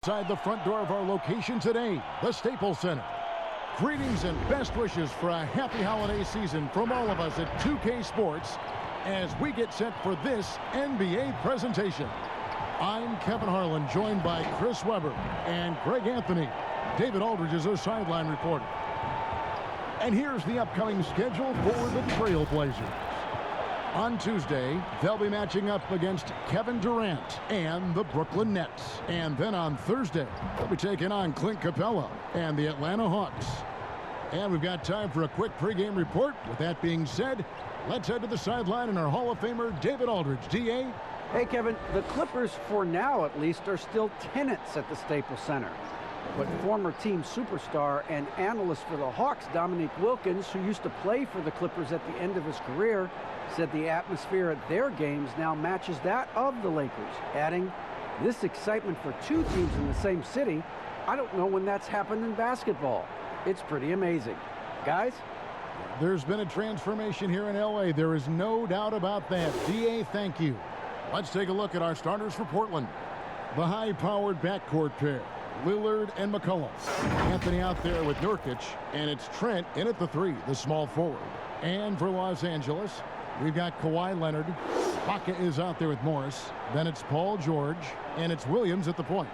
Inside the front door of our location today, the Staples Center. Greetings and best wishes for a happy holiday season from all of us at 2K Sports as we get set for this NBA presentation. I'm Kevin Harlan, joined by Chris Webber and Greg Anthony. David Aldridge is our sideline reporter. And here's the upcoming schedule for the Trailblazers. On Tuesday, they'll be matching up against Kevin Durant and the Brooklyn Nets. And then on Thursday, they'll be taking on Clint Capella and the Atlanta Hawks. And we've got time for a quick pregame report. With that being said, let's head to the sideline and our Hall of Famer, David Aldridge. D.A.? Hey, Kevin, the Clippers, for now at least, are still tenants at the Staples Center. But former team superstar and analyst for the Hawks, Dominique Wilkins, who used to play for the Clippers at the end of his career, said the atmosphere at their games now matches that of the Lakers, adding, "This excitement for two teams in the same city, I don't know when that's happened in basketball. It's pretty amazing." Guys? There's been a transformation here in L.A. There is no doubt about that. D.A., thank you. Let's take a look at our starters for Portland. The high-powered backcourt pair, Lillard and McCollum. Anthony out there with Nurkic, and it's Trent in at the three, the small forward. And for Los Angeles, we've got Kawhi Leonard. Baca is out there with Morris. Then it's Paul George, and it's Williams at the point.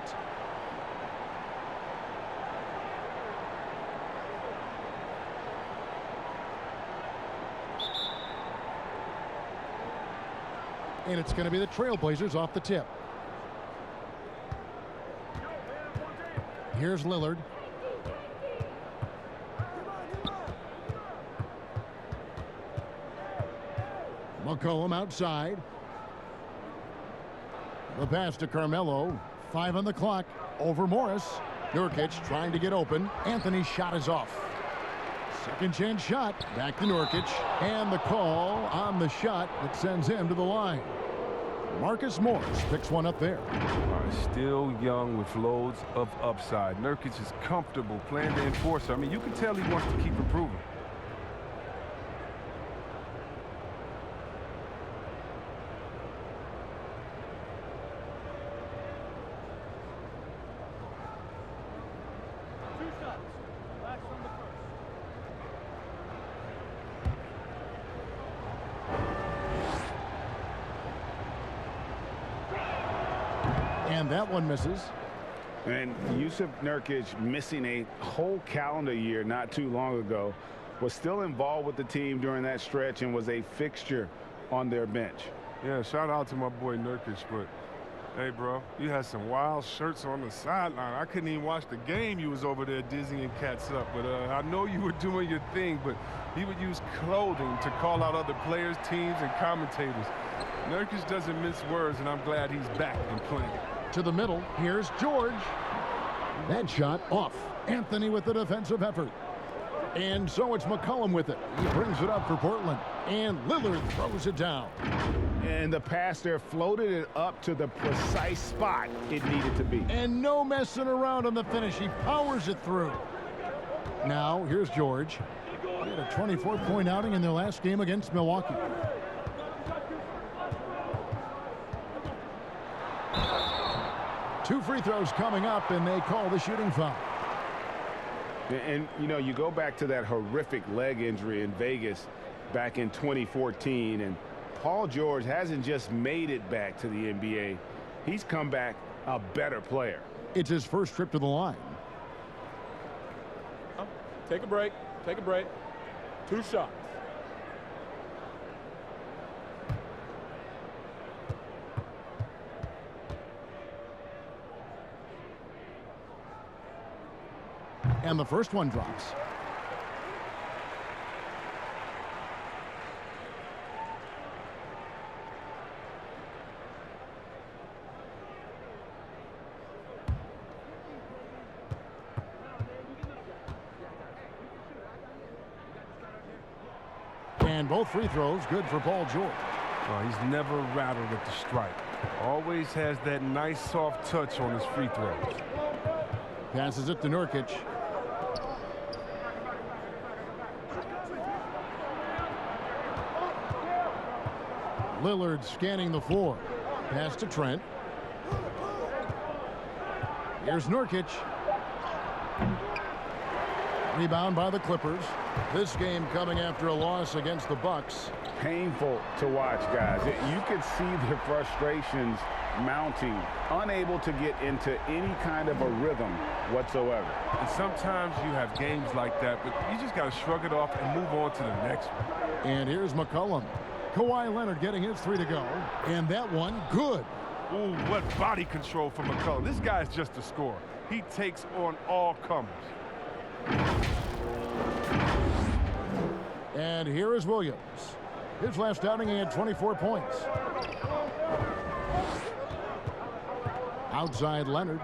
And it's going to be the Trailblazers off the tip. Here's Lillard. McCollum outside. The pass to Carmelo. 5 on the clock. Over Morris. Nurkic trying to get open. Anthony's shot is off. Second chance shot. Back to Nurkic. And the call on the shot that sends him to the line. Marcus Morris picks one up there. Still young with loads of upside. Nurkic is comfortable playing the enforcer. I mean, you can tell he wants to keep improving. And that one misses. And Yusuf Nurkic, missing a whole calendar year not too long ago, was still involved with the team during that stretch and was a fixture on their bench. Yeah, shout out to my boy Nurkic, but hey, bro, you had some wild shirts on the sideline. I couldn't even watch the game. You was over there dizzying cats up, but I know you were doing your thing, but he would use clothing to call out other players, teams, and commentators. Nurkic doesn't mince words, and I'm glad he's back and playing. To the middle, here's George. That shot off. Anthony with the defensive effort. And so it's McCollum with it. He brings it up for Portland. And Lillard throws it down. And the pass there floated it up to the precise spot it needed to be. And no messing around on the finish. He powers it through. Now, here's George. He had a 24-point outing in their last game against Milwaukee. Two free throws coming up, and they call the shooting foul. And, you know, you go back to that horrific leg injury in Vegas back in 2014, and Paul George hasn't just made it back to the NBA. He's come back a better player. It's his first trip to the line. Take a break. Take a break. 2 shots. And the first one drops. And both free throws good for Paul George. Oh, he's never rattled at the strike. Always has that nice soft touch on his free throws. Passes it to Nurkic. Lillard scanning the floor. Pass to Trent. Here's Nurkic. Rebound by the Clippers. This game coming after a loss against the Bucks. Painful to watch, guys. You could see their frustrations mounting, unable to get into any kind of a rhythm whatsoever. And sometimes you have games like that, but you just got to shrug it off and move on to the next one. And here's McCollum. Kawhi Leonard getting his 3 to go. And that one, good. Ooh, what body control from McCollum. This guy's just a scorer. He takes on all comers. And here is Williams. His last outing, he had 24 points. Outside Leonard.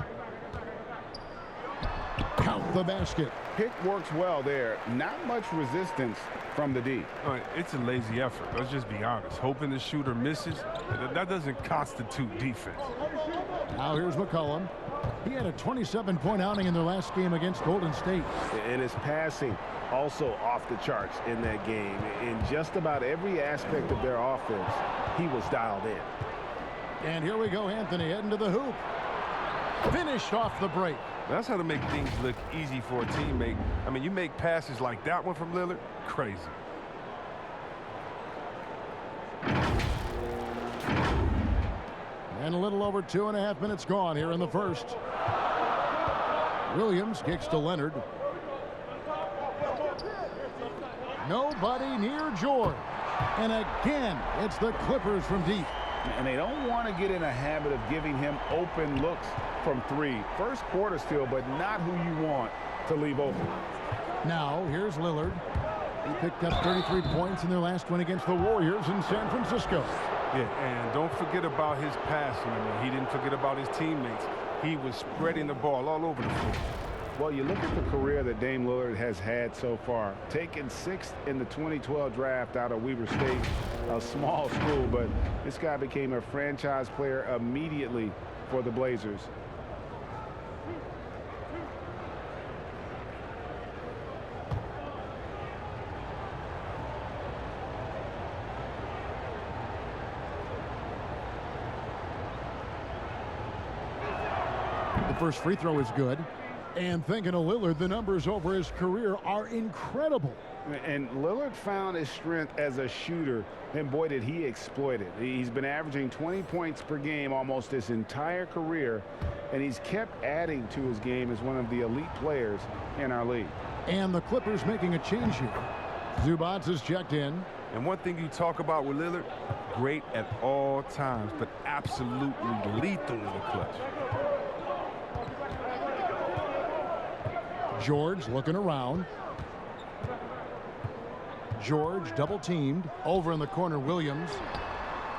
Count the basket. Pick works well there. Not much resistance from the D. All right, it's a lazy effort. Let's just be honest. Hoping the shooter misses, that doesn't constitute defense. Now here's McCollum. He had a 27-point outing in their last game against Golden State. And his passing also off the charts in that game. In just about every aspect of their offense, he was dialed in. And here we go, Anthony heading to the hoop. Finished off the break. That's how to make things look easy for a teammate. I mean, you make passes like that one from Lillard, crazy. And a little over 2.5 minutes gone here in the first. Williams kicks to Leonard. Nobody near George. And again, it's the Clippers from deep. And they don't want to get in a habit of giving him open looks from 3. First quarter still, but not who you want to leave open. Now, here's Lillard. He picked up 33 points in their last win against the Warriors in San Francisco. Yeah, and don't forget about his passing. I mean, he didn't forget about his teammates. He was spreading the ball all over the floor. Well, you look at the career that Dame Lillard has had so far. Taken 6th in the 2012 draft out of Weber State, a small school, but this guy became a franchise player immediately for the Blazers. The first free throw is good. And thinking of Lillard, the numbers over his career are incredible. And Lillard found his strength as a shooter, and boy, did he exploit it. He's been averaging 20 points per game almost his entire career, and he's kept adding to his game as one of the elite players in our league. And the Clippers making a change here. Zubats is checked in. And one thing you talk about with Lillard, great at all times, but absolutely lethal in the clutch. George looking around. George double teamed. Over in the corner, Williams.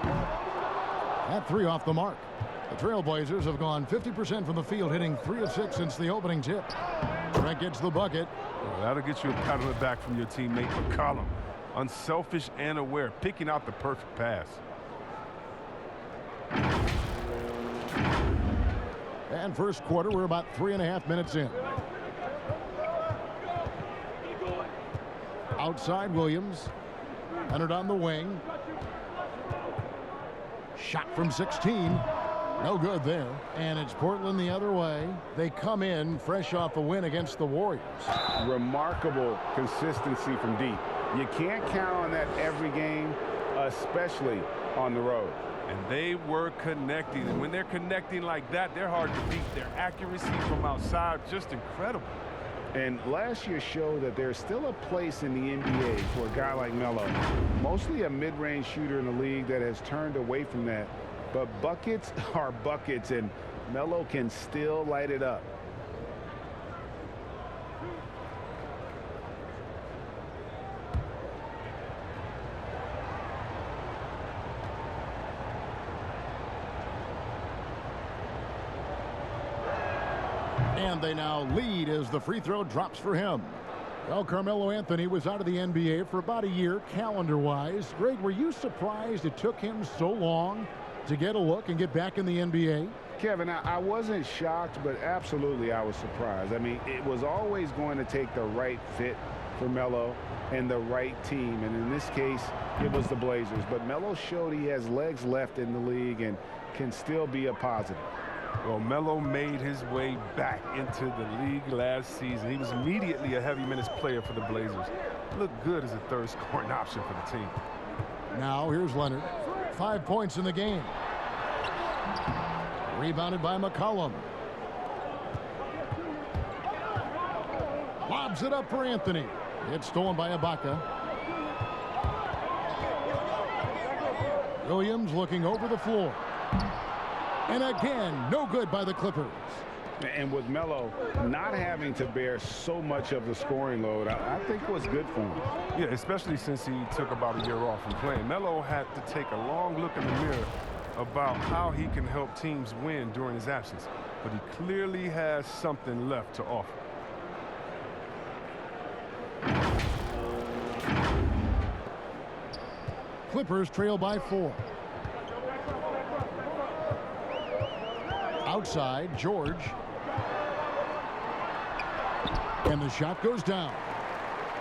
That 3 off the mark. The Trailblazers have gone 50% from the field, hitting 3 of 6 since the opening tip. Trent gets the bucket. Well, that'll get you a pat on the back from your teammate McCollum. Unselfish and aware, picking out the perfect pass. And first quarter, we're about 3.5 minutes in. Outside Williams. Leonard on the wing. Shot from 16. No good there. And it's Portland the other way. They come in fresh off a win against the Warriors. Remarkable consistency from deep. You can't count on that every game, especially on the road. And they were connecting. And when they're connecting like that, they're hard to beat. Their accuracy from outside, just incredible. And last year showed that there's still a place in the NBA for a guy like Melo. Mostly a mid-range shooter in the league that has turned away from that. But buckets are buckets, and Melo can still light it up. And they now lead as the free throw drops for him. Well, Carmelo Anthony was out of the NBA for about a year, calendar-wise. Greg, were you surprised it took him so long to get a look and get back in the NBA? Kevin, I wasn't shocked, but absolutely I was surprised. I mean, it was always going to take the right fit for Melo and the right team. And in this case, it was the Blazers. But Melo showed he has legs left in the league and can still be a positive. Well, Melo made his way back into the league last season. He was immediately a heavy minutes player for the Blazers. Looked good as a third scoring option for the team. Now here's Leonard. 5 points in the game. Rebounded by McCollum. Lobs it up for Anthony. It's stolen by Ibaka. Williams looking over the floor. And again, no good by the Clippers. And with Melo not having to bear so much of the scoring load, I think was good for him. Yeah, especially since he took about a year off from playing. Melo had to take a long look in the mirror about how he can help teams win during his absence. But he clearly has something left to offer. Clippers trail by 4. Outside, George. And the shot goes down.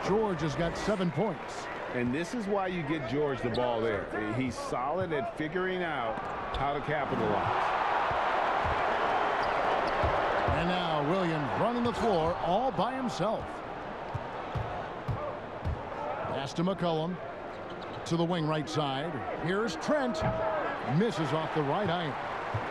George has got 7 points. And this is why you get George the ball there. He's solid at figuring out how to capitalize. And now Williams running the floor all by himself. Pass to McCollum. To the wing right side. Here's Trent. Misses off the right iron.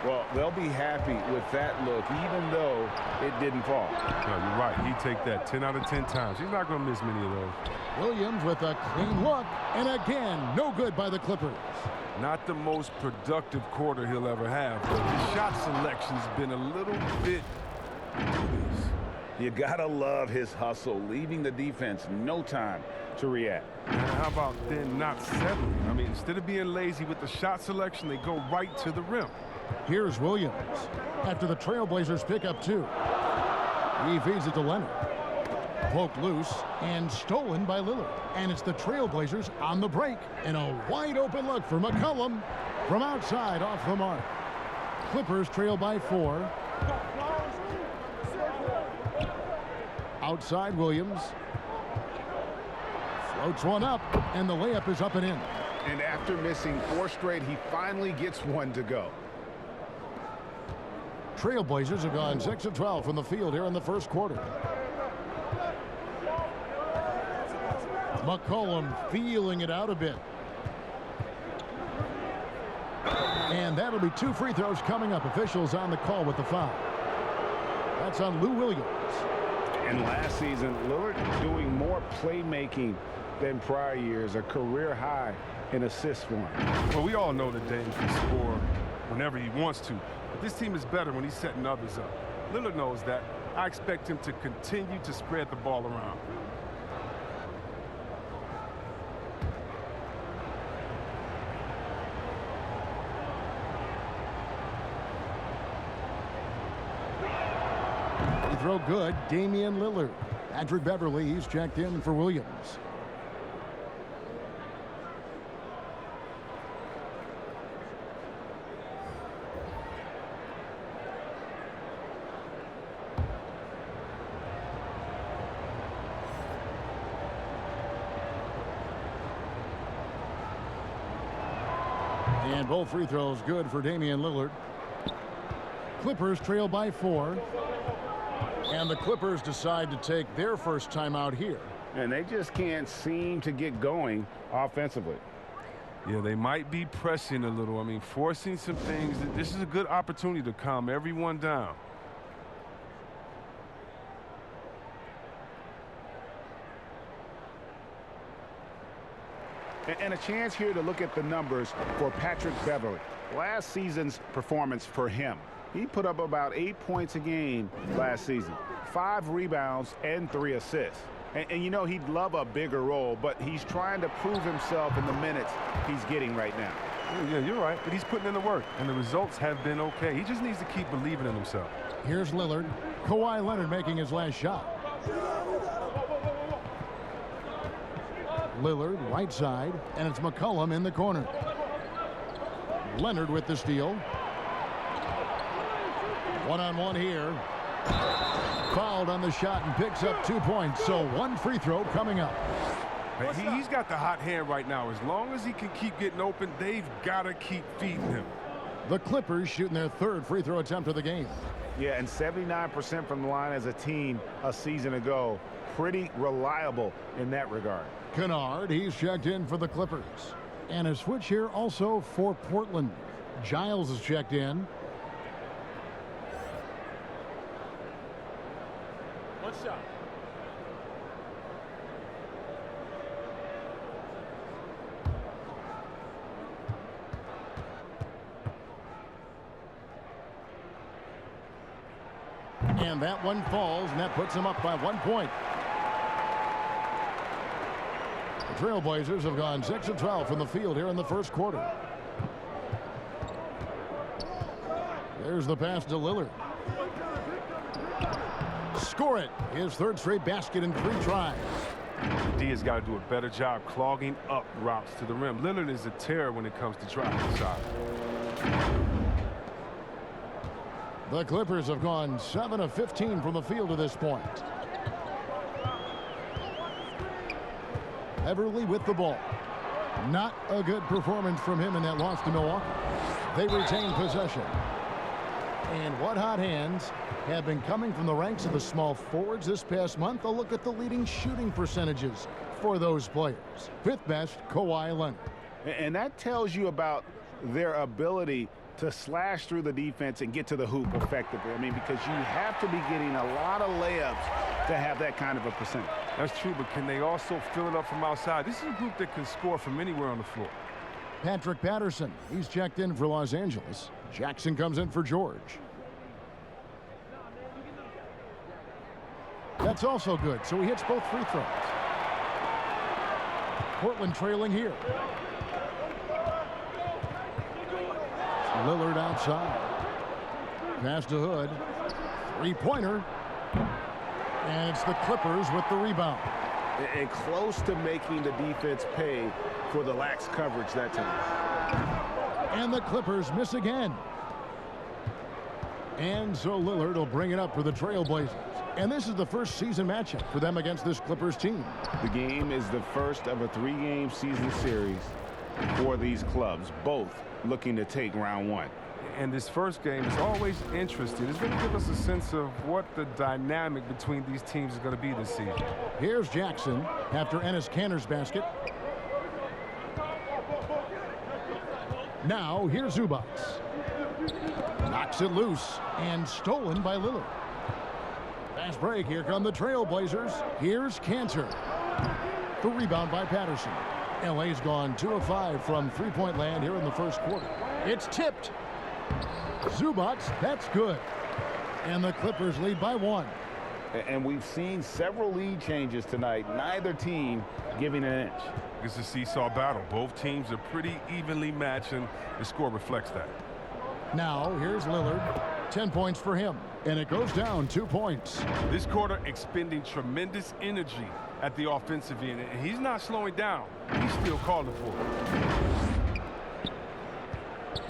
Well, they'll be happy with that look, even though it didn't fall. No, you're right. He'd take that 10 out of 10 times. He's not going to miss many of those. Williams with a clean look. And again, no good by the Clippers. Not the most productive quarter he'll ever have, but his shot selection's been a little bit dubious. You gotta love his hustle, leaving the defense no time to react. And how about then not settling? I mean, instead of being lazy with the shot selection, they go right to the rim. Here's Williams after the Trailblazers pick up 2. He feeds it to Leonard. Poked loose and stolen by Lillard. And it's the Trailblazers on the break. And a wide open look for McCollum from outside off the mark. Clippers trail by 4. Outside Williams. Floats one up, and the layup is up and in. And after missing 4 straight, he finally gets one to go. Trailblazers have gone 6 of 12 from the field here in the first quarter. McCollum feeling it out a bit. And that'll be 2 free throws coming up. Officials on the call with the foul. That's on Lou Williams. And last season, Lillard doing more playmaking than prior years, a career high in assists for him. Well, we all know that Dame can score whenever he wants to. But this team is better when he's setting others up. Lillard knows that. I expect him to continue to spread the ball around. Throw good, Damian Lillard. Patrick Beverly, he's checked in for Williams. And both free throws good for Damian Lillard. Clippers trail by 4. And the Clippers decide to take their first timeout here. And they just can't seem to get going offensively. Yeah, they might be pressing a little. I mean, forcing some things. This is a good opportunity to calm everyone down. And a chance here to look at the numbers for Patrick Beverly. Last season's performance for him. He put up about 8 points a game last season, 5 rebounds and 3 assists. And you know, he'd love a bigger role, but he's trying to prove himself in the minutes he's getting right now. Yeah, you're right, but he's putting in the work, and the results have been okay. He just needs to keep believing in himself. Here's Lillard. Kawhi Leonard making his last shot. Lillard, right side, and it's McCollum in the corner. Leonard with the steal. One-on-one here. Fouled on the shot and picks up 2 points. So 1 free throw coming up. He's got the hot hand right now. As long as he can keep getting open, they've got to keep feeding him. The Clippers shooting their third free throw attempt of the game. Yeah, and 79% from the line as a team a season ago. Pretty reliable in that regard. Kennard, he's checked in for the Clippers. And a switch here also for Portland. Giles is checked in. One shot. And that one falls, and that puts them up by 1 point. The Trailblazers have gone 6 of 12 from the field here in the first quarter. There's the pass to Lillard. Score it. His third straight basket in 3 tries. D has got to do a better job clogging up routes to the rim. Lillard is a terror when it comes to driving shot. The Clippers have gone 7 of 15 from the field to this point. Beverly with the ball. Not a good performance from him in that loss to Milwaukee. They retain possession. And what hot hands have been coming from the ranks of the small forwards this past month. A look at the leading shooting percentages for those players. 5th best, Kawhi Leonard. And that tells you about their ability to slash through the defense and get to the hoop effectively. I mean, because you have to be getting a lot of layups to have that kind of a percentage. That's true, but can they also fill it up from outside? This is a group that can score from anywhere on the floor. Patrick Patterson, he's checked in for Los Angeles. Jackson comes in for George. That's also good, so he hits both free throws. Portland trailing here. Lillard outside. Pass to Hood. 3-pointer. And it's the Clippers with the rebound. And close to making the defense pay for the lax coverage that time. And the Clippers miss again. And so Lillard will bring it up for the Trailblazers. And this is the first season matchup for them against this Clippers team. The game is the first of a 3-game season series for these clubs, both looking to take round 1. And this first game is always interesting. It's going to give us a sense of what the dynamic between these teams is going to be this season. Here's Jackson after Enes Kanter's basket. Now here's Zubac. Knocks it loose and stolen by Lillard. Fast break. Here come the Trailblazers. Here's Kanter. The rebound by Patterson. LA's gone 2 of 5 from 3-point land here in the first quarter. It's tipped. Zubac, that's good. And the Clippers lead by 1. And we've seen several lead changes tonight. Neither team giving an inch. It's a seesaw battle. Both teams are pretty evenly matched, and the score reflects that. Now here's Lillard. 10 points for him. And it goes down 2 points. This quarter expending tremendous energy at the offensive end, and he's not slowing down. He's still calling for it.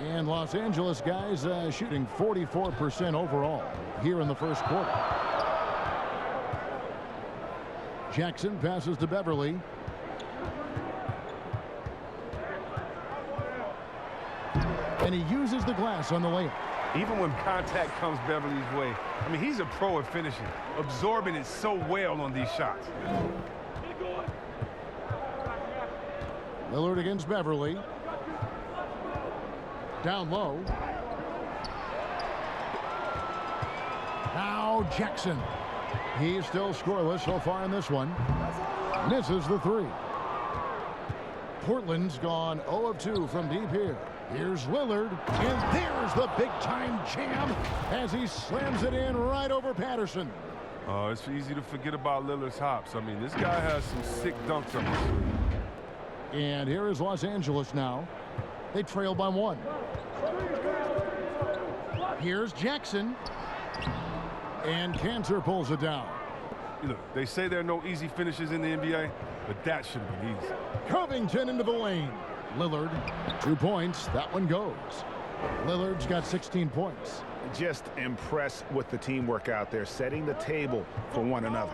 And Los Angeles guys shooting 44% overall here in the first quarter. Jackson passes to Beverly. And he uses the glass on the layup. Even when contact comes Beverly's way, I mean, he's a pro at finishing, absorbing it so well on these shots. Lillard against Beverly. Down low. Now Jackson. He's still scoreless so far in this one. Misses the 3. Portland's gone 0 of 2 from deep here. Here's Lillard, and there's the big-time jam as he slams it in right over Patterson. It's easy to forget about Lillard's hops. I mean, this guy has some sick dunks up his sleeve. And here is Los Angeles now. They trail by 1. Here's Jackson. And Kanter pulls it down. Look, they say there are no easy finishes in the NBA, but that should have been easy. Covington into the lane. Lillard, 2 points. That one goes. Lillard's got 16 points. Just impressed with the teamwork out there, setting the table for one another.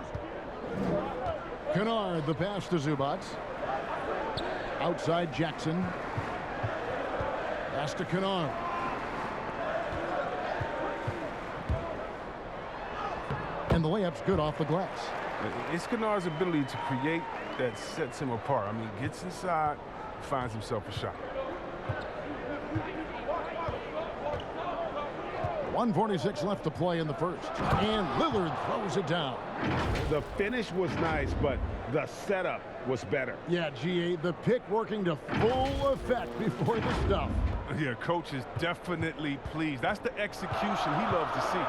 Kennard, the pass to Zubac. Outside Jackson. Pass to Kennard. And the layup's good off the glass. It's Kennard's ability to create that sets him apart. I mean, gets inside, finds himself a shot. 1:46 left to play in the first. And Lillard throws it down. The finish was nice, but the setup was better. Yeah, GA, the pick working to full effect before the stuff. Yeah, coach is definitely pleased. That's the execution he loves to see.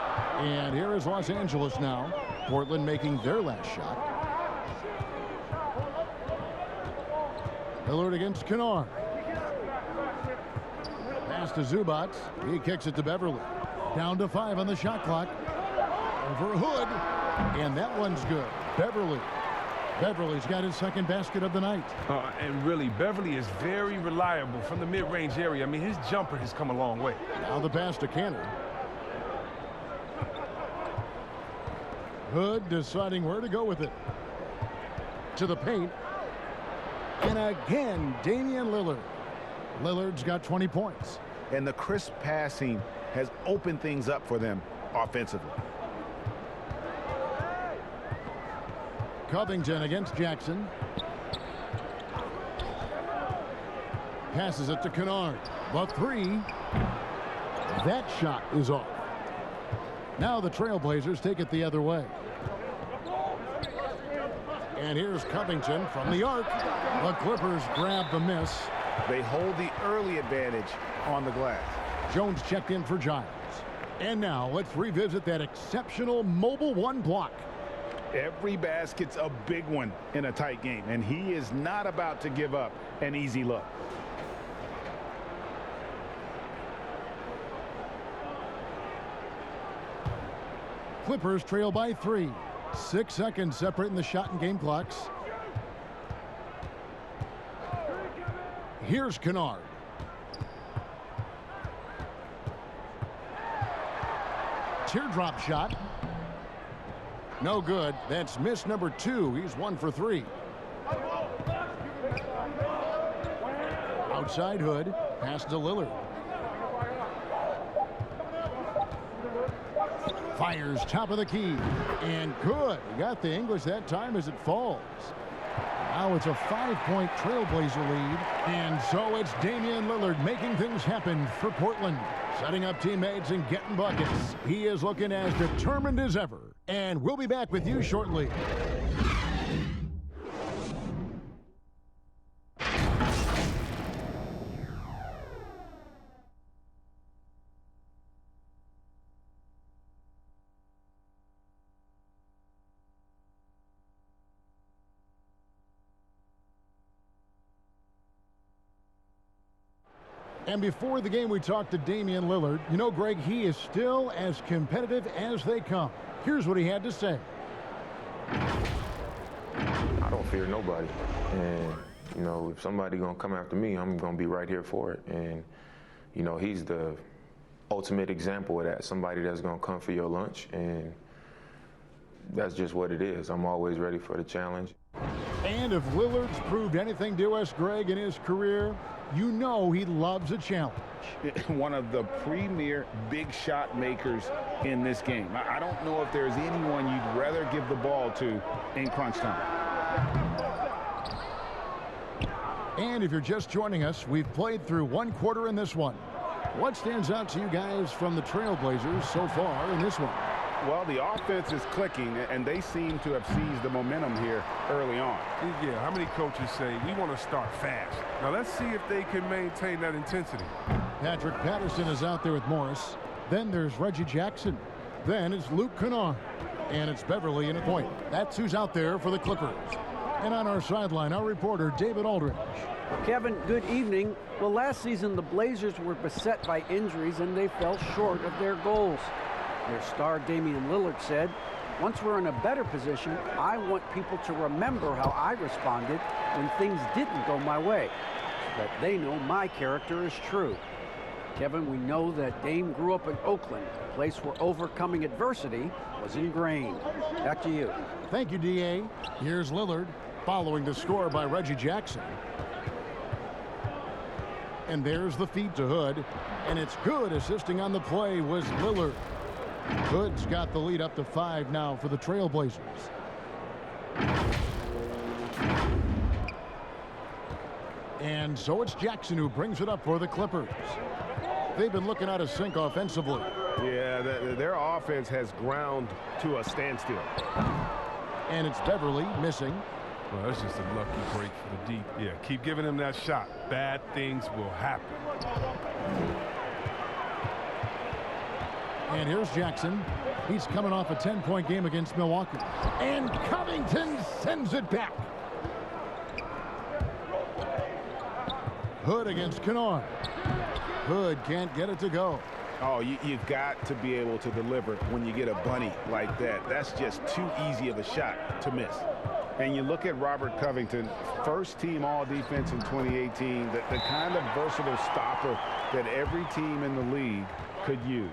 And here is Los Angeles now. Portland making their last shot. Lillard against Kennard. Pass to Zubac. He kicks it to Beverly. Down to 5 on the shot clock. Over Hood. And that one's good. Beverly's got his second basket of the night. And really, Beverly is very reliable from the mid-range area. I mean, his jumper has come a long way. Now the pass to Cannon. Hood deciding where to go with it. To the paint. And again, Damian Lillard. Lillard's got 20 points. And the crisp passing has opened things up for them offensively. Covington against Jackson. Passes it to Kennard. The three. That shot is off. Now the Trailblazers take it the other way. And here's Covington from the arc. The Clippers grab the miss. They hold the early advantage on the glass. Jones checked in for Giles. And now let's revisit that exceptional mobile one block. Every basket's a big one in a tight game, and he is not about to give up an easy look. Clippers trail by 3. 6 seconds separating the shot and game clocks. Here's Kennard. Teardrop shot. No good. That's miss number 2. He's 1 for 3. Outside Hood. Pass to Lillard. Fires top of the key. And good. He got the English that time as it falls. Now it's a 5-point Trailblazer lead. And so it's Damian Lillard making things happen for Portland. Setting up teammates and getting buckets. He is looking as determined as ever. And we'll be back with you shortly. And before the game, we talked to Damian Lillard. You know, Greg, he is still as competitive as they come. Here's what he had to say. I don't fear nobody. And, you know, if somebody going to come after me, I'm going to be right here for it. And, you know, he's the ultimate example of that. Somebody that's going to come for your lunch. And that's just what it is. I'm always ready for the challenge. And if Lillard's proved anything to us, Greg, in his career, you know he loves a challenge. One of the premier big shot makers in this game. I don't know if there's anyone you'd rather give the ball to in crunch time. And if you're just joining us, we've played through 1 quarter in this one. What stands out to you guys from the Trailblazers so far in this one? Well, the offense is clicking, and they seem to have seized the momentum here early on. Yeah, how many coaches say, we want to start fast? Now, let's see if they can maintain that intensity. Patrick Patterson is out there with Morris. Then there's Reggie Jackson. Then it's Luke Kennard. And it's Beverly in a point. That's who's out there for the Clippers. And on our sideline, our reporter, David Aldridge. Kevin, good evening. Well, last season, the Blazers were beset by injuries, and they fell short of their goals. Their star, Damian Lillard, said, "Once we're in a better position, I want people to remember how I responded when things didn't go my way, so that they know my character is true." Kevin, we know that Dame grew up in Oakland, a place where overcoming adversity was ingrained. Back to you. Thank you, D.A. Here's Lillard, following the score by Reggie Jackson. And there's the feed to Hood, and it's good. Assisting on the play was Lillard. Hood's got the lead up to 5 now for the Trailblazers. And so it's Jackson who brings it up for the Clippers. They've been looking out of sync offensively. Yeah, their offense has ground to a standstill. And it's Beverly missing. Well, that's just a lucky break for the deep. Yeah, keep giving him that shot. Bad things will happen. And here's Jackson. He's coming off a 10-point game against Milwaukee. And Covington sends it back. Hood against Kennard. Hood can't get it to go. Oh, you've got to be able to deliver when you get a bunny like that. That's just too easy of a shot to miss. And you look at Robert Covington, first-team all-defense in 2018, the kind of versatile stopper that every team in the league could use.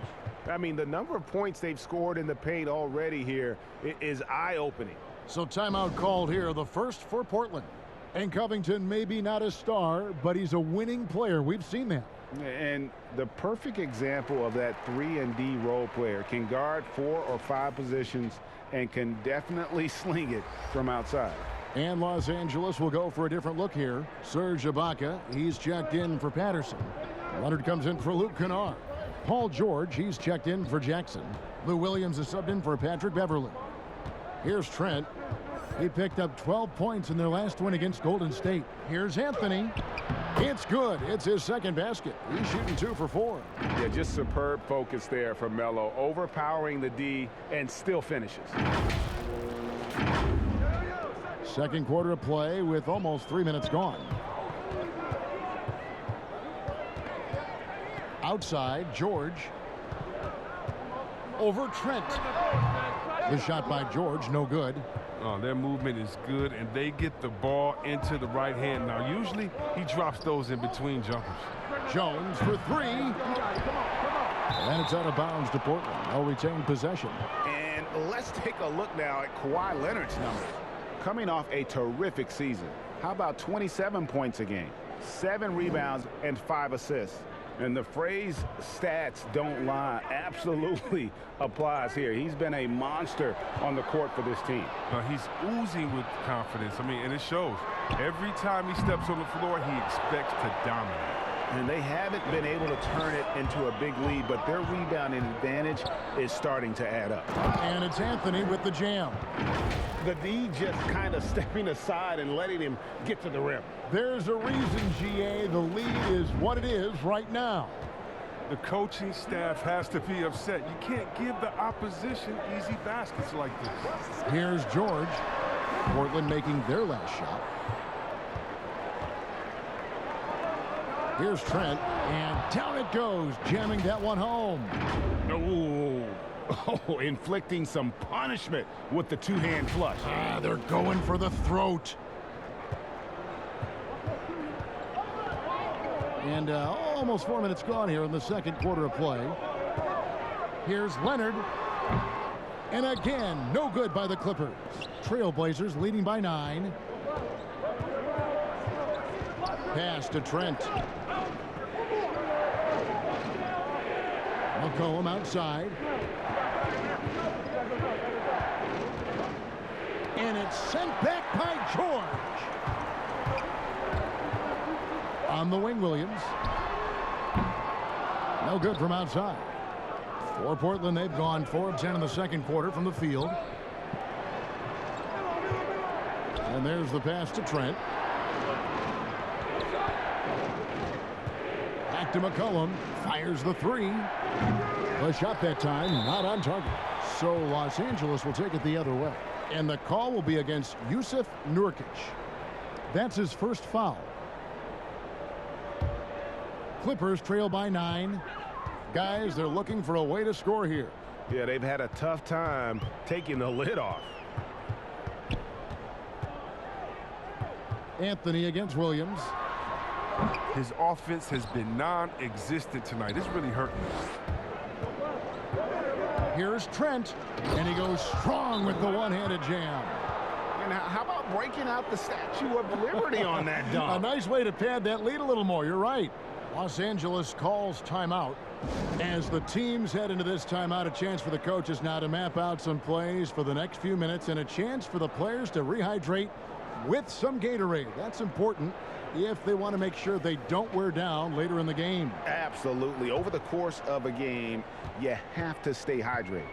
I mean, the number of points they've scored in the paint already here is eye-opening. So timeout called here, the first for Portland. And Covington may be not a star, but he's a winning player. We've seen that. And the perfect example of that 3-and-D role player can guard 4 or 5 positions and can definitely sling it from outside. And Los Angeles will go for a different look here. Serge Ibaka, he's checked in for Patterson. Leonard comes in for Luke Kennard. Paul George, he's checked in for Jackson. Lou Williams is subbed in for Patrick Beverly. Here's Trent. He picked up 12 points in their last win against Golden State. Here's Anthony. It's good. It's his second basket. He's shooting 2 for 4. Yeah, just superb focus there from Melo, overpowering the D and still finishes. Second quarter of play with almost 3 minutes gone. Outside, George. Over Trent. The shot by George, no good. Oh, their movement is good, and they get the ball into the right hand. Now, usually he drops those in between jumpers. Jones for 3. And it's out of bounds to Portland. They'll retain possession. And let's take a look now at Kawhi Leonard's numbers. Coming off a terrific season. How about 27 points a game, 7 rebounds, and 5 assists? And the phrase stats don't lie absolutely applies here. He's been a monster on the court for this team. He's oozing with confidence. I mean, and it shows. Every time he steps on the floor, he expects to dominate. And they haven't been able to turn it into a big lead, but their rebounding advantage is starting to add up. And it's Anthony with the jam. The D just kind of stepping aside and letting him get to the rim. There's a reason, GA, the lead is what it is right now. The coaching staff has to be upset. You can't give the opposition easy baskets like this. Here's George. Portland making their last shot. Here's Trent, and down it goes, jamming that one home. Oh, inflicting some punishment with the two-hand flush. They're going for the throat. And almost 4 minutes gone here in the second quarter of play. Here's Leonard. And again, no good by the Clippers. Trailblazers leading by 9. Pass to Trent. McCollum outside. And it's sent back by George. On the wing, Williams. No good from outside. For Portland, they've gone 4 of 10 in the second quarter from the field. And there's the pass to Trent. Back to McCollum. Fires the 3. The shot that time, not on target. So Los Angeles will take it the other way. And the call will be against Yusuf Nurkic. That's his first foul. Clippers trail by 9. Guys, they're looking for a way to score here. Yeah, they've had a tough time taking the lid off. Anthony against Williams. His offense has been non-existent tonight. It's really hurting him. Here's Trent, and he goes strong with the one-handed jam. And how about breaking out the Statue of Liberty on that dunk? A nice way to pad that lead a little more. You're right. Los Angeles calls timeout. As the teams head into this timeout, a chance for the coaches now to map out some plays for the next few minutes and a chance for the players to rehydrate with some Gatorade. That's important if they want to make sure they don't wear down later in the game. Absolutely. Over the course of a game, you have to stay hydrated.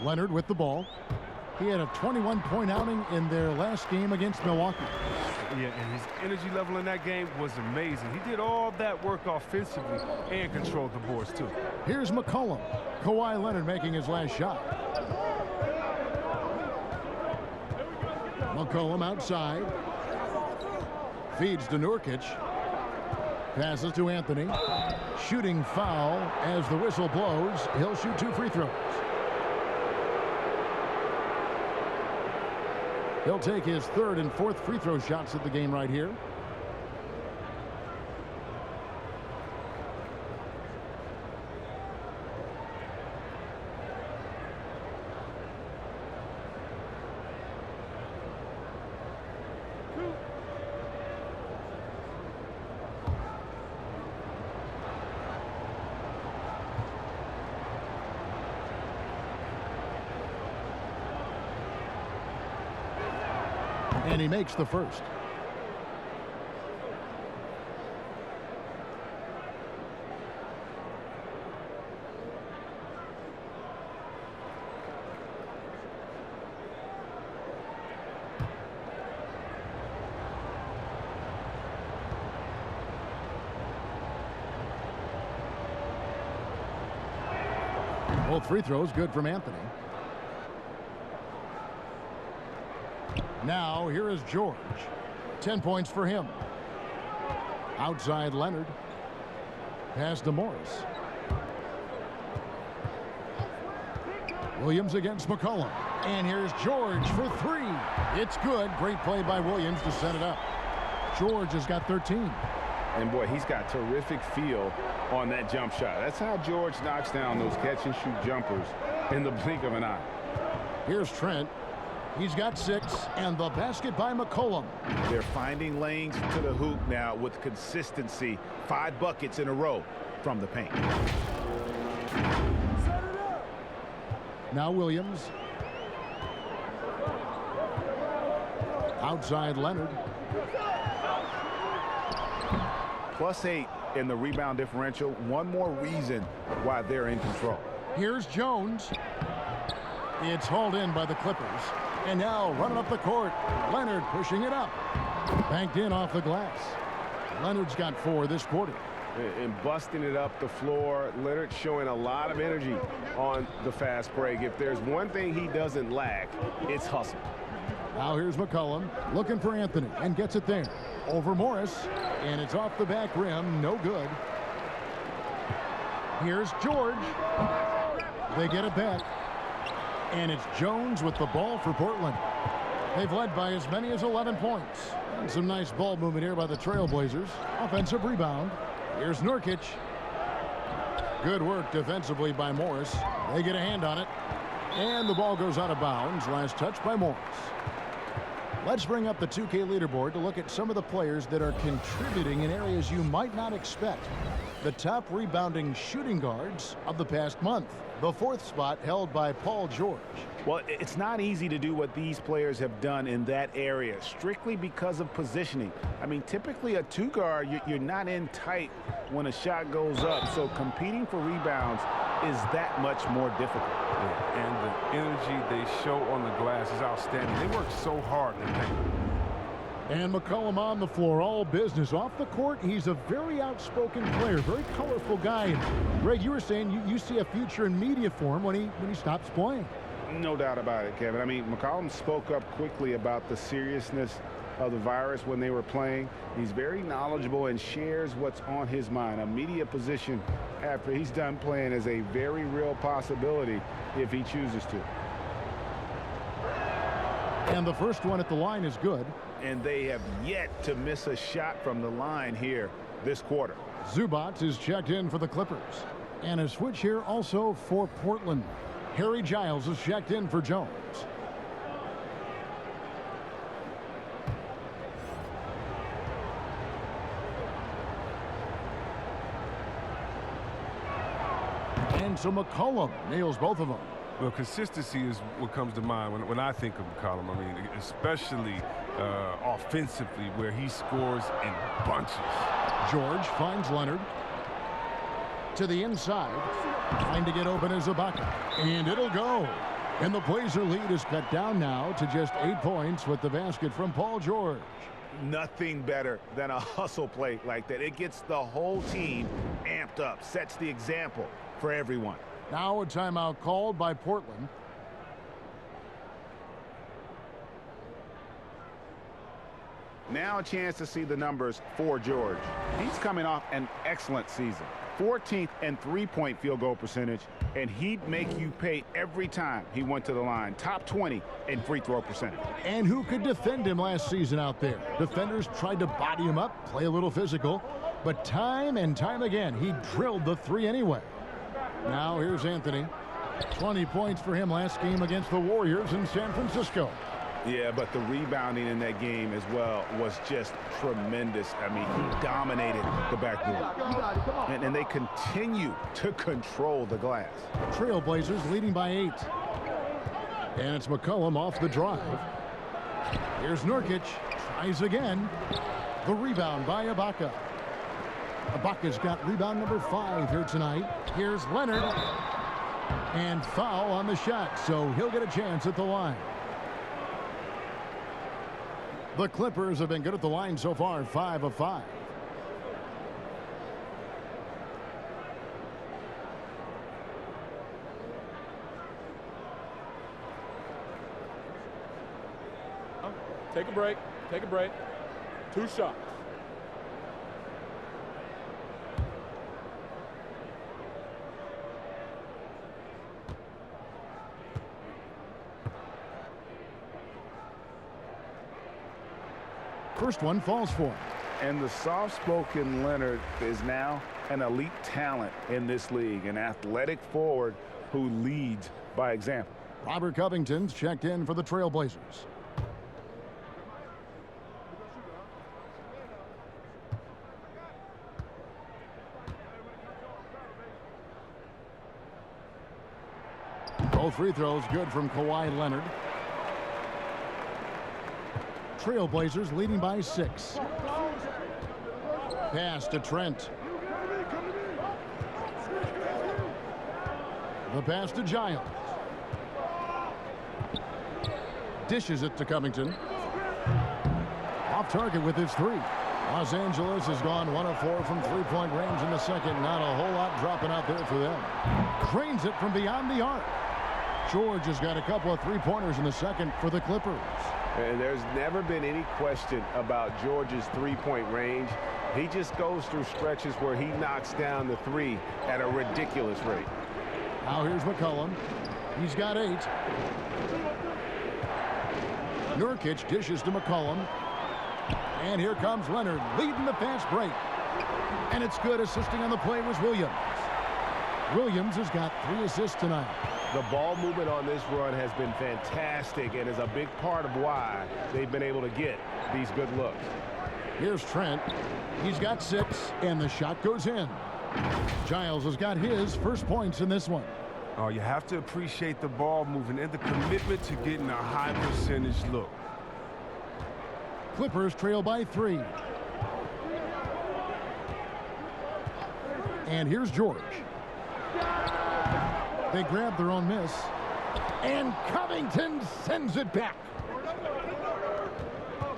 Leonard with the ball. He had a 21-point outing in their last game against Milwaukee. Yeah, and his energy level in that game was amazing. He did all that work offensively and controlled the boards, too. Here's McCollum. Kawhi Leonard making his last shot. McCollum outside. Feeds to Nurkic. Passes to Anthony. Shooting foul as the whistle blows. He'll shoot 2 free throws. He'll take his 3rd and 4th free throw shots at the game right here. And he makes the first. Both free throws good from Anthony. Now, here is George. 10 points for him. Outside Leonard. Pass to Morris. Williams against McCollum. And here's George for 3. It's good. Great play by Williams to set it up. George has got 13. And, boy, he's got terrific feel on that jump shot. That's how George knocks down those catch-and-shoot jumpers in the blink of an eye. Here's Trent. He's got 6, and the basket by McCollum. They're finding lanes to the hoop now with consistency. 5 buckets in a row from the paint. Now Williams. Outside Leonard. +8 in the rebound differential. One more reason why they're in control. Here's Jones. It's hauled in by the Clippers. And now running up the court. Leonard pushing it up. Banked in off the glass. Leonard's got 4 this quarter. And busting it up the floor. Leonard showing a lot of energy on the fast break. If there's one thing he doesn't lack, it's hustle. Now here's McCollum looking for Anthony and gets it there. Over Morris. And it's off the back rim. No good. Here's George. They get it back. And it's Jones with the ball for Portland. They've led by as many as 11 points. And some nice ball movement here by the Trailblazers. Offensive rebound. Here's Nurkic. Good work defensively by Morris. They get a hand on it. And the ball goes out of bounds. Last touch by Morris. Let's bring up the 2K leaderboard to look at some of the players that are contributing in areas you might not expect. The top rebounding shooting guards of the past month. The 4th spot held by Paul George. Well, it's not easy to do what these players have done in that area, strictly because of positioning. I mean, typically a 2 guard, you're not in tight when a shot goes up, so competing for rebounds is that much more difficult. Yeah, and the energy they show on the glass is outstanding. They work so hard in the paint. And McCollum on the floor, all business. Off the court, he's a very outspoken player, very colorful guy. And Greg, you were saying you see a future in media for him when he stops playing. No doubt about it, Kevin. I mean, McCollum spoke up quickly about the seriousness of the virus when they were playing. He's very knowledgeable and shares what's on his mind. A media position after he's done playing is a very real possibility if he chooses to. And the first one at the line is good. And they have yet to miss a shot from the line here this quarter. Zubac is checked in for the Clippers. And a switch here also for Portland. Harry Giles is checked in for Jones. So McCollum nails both of them. Well, consistency is what comes to mind when I think of McCollum. I mean, especially offensively, where he scores in bunches. George finds Leonard. To the inside. Trying to get open is Ibaka. And it'll go. And the Blazer lead is cut down now to just 8 points with the basket from Paul George. Nothing better than a hustle play like that. It gets the whole team amped up, sets the example for everyone. Now a timeout called by Portland. Now a chance to see the numbers for George. He's coming off an excellent season. 14th and three-point field goal percentage, and he'd make you pay every time he went to the line. Top 20 in free throw percentage. And who could defend him last season out there? Defenders tried to body him up, play a little physical, but time and time again, he drilled the three anyway. Now here's Anthony. 20 points for him last game against the Warriors in San Francisco. Yeah, but the rebounding in that game as well was just tremendous. I mean, he dominated the backboard. And they continue to control the glass. Trailblazers leading by 8. And it's McCollum off the drive. Here's Nurkic. Tries again. The rebound by Ibaka. Ibaka's got rebound number 5 here tonight. Here's Leonard. And foul on the shot, so he'll get a chance at the line. The Clippers have been good at the line so far, 5 of 5. Take a break. Take a break. 2 shots. First one falls for him. And the soft-spoken Leonard is now an elite talent in this league, an athletic forward who leads by example. Robert Covington's checked in for the Trailblazers. Both free throws good from Kawhi Leonard. Trailblazers leading by 6. Pass to Trent. The pass to Giles. Dishes it to Covington. Off target with his 3. Los Angeles has gone 1 of 4 from three-point range in the second. Not a whole lot dropping out there for them. Drains it from beyond the arc. George has got a couple of three-pointers in the second for the Clippers. And there's never been any question about George's three-point range. He just goes through stretches where he knocks down the 3 at a ridiculous rate. Now here's McCollum. He's got 8. Nurkic dishes to McCollum. And here comes Leonard leading the fast break. And it's good. Assisting on the play was Williams. Williams has got 3 assists tonight. The ball movement on this run has been fantastic and is a big part of why they've been able to get these good looks. Here's Trent. He's got 6, and the shot goes in. Giles has got his first points in this one. Oh, you have to appreciate the ball moving and the commitment to getting a high percentage look. Clippers trail by 3. And here's George. They grab their own miss. And Covington sends it back.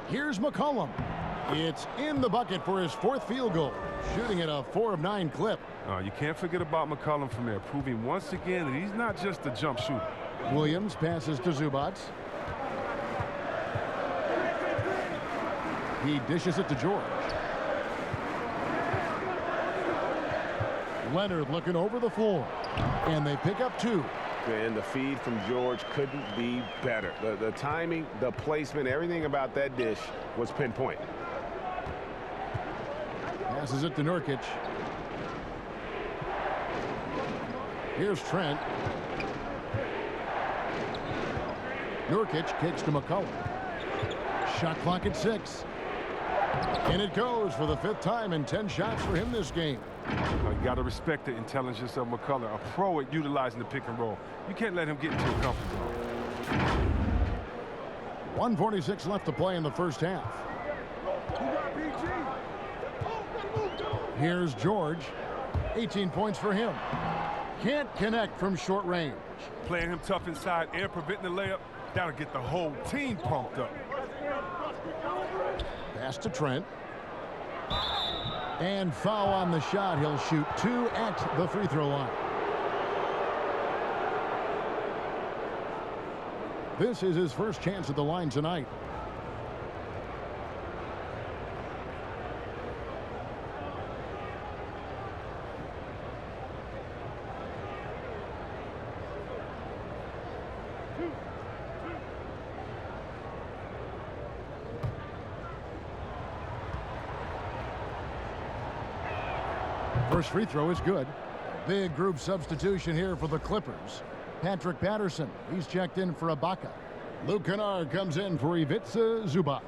Here's McCollum. It's in the bucket for his 4th field goal. Shooting at a 4 of 9 clip. You can't forget about McCollum from there, proving once again that he's not just a jump shooter. Williams passes to Zubac. He dishes it to George. Leonard looking over the floor. And they pick up 2. And the feed from George couldn't be better. The timing, the placement, everything about that dish was pinpoint. Passes it to Nurkic. Here's Trent. Nurkic kicks to McCollum. Shot clock at 6. And it goes for the 5th time in 10 shots for him this game. You got to respect the intelligence of McCullough, a pro at utilizing the pick and roll. You can't let him get into a comfort zone. 1:46 left to play in the first half. Here's George. 18 points for him. Can't connect from short range. Playing him tough inside and preventing the layup, that'll get the whole team pumped up. Pass to Trent. And foul on the shot. He'll shoot 2 at the free throw line. This is his first chance at the line tonight. First free throw is good. Big group substitution here for the Clippers. Patrick Patterson, he's checked in for Ibaka. Luke Kennard comes in for Ivica Zubac.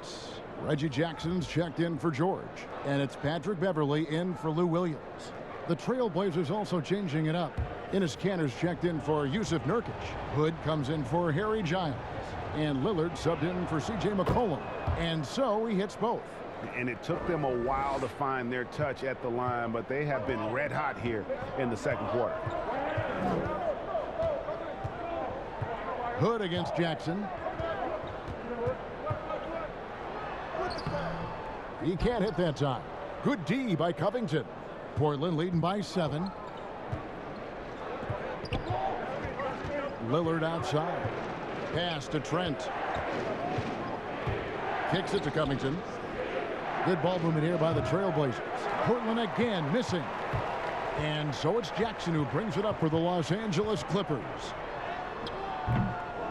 Reggie Jackson's checked in for George. And it's Patrick Beverly in for Lou Williams. The Trailblazers also changing it up. Enes Kanter's checked in for Yusuf Nurkic. Hood comes in for Harry Giles. And Lillard subbed in for C.J. McCollum. And so he hits both. And it took them a while to find their touch at the line, but they have been red hot here in the second quarter. Hood against Jackson. He can't hit that time. Good D by Covington. Portland leading by 7. Lillard outside. Pass to Trent. Kicks it to Covington. Good ball movement here by the Trailblazers. Portland again missing. And so it's Jackson who brings it up for the Los Angeles Clippers.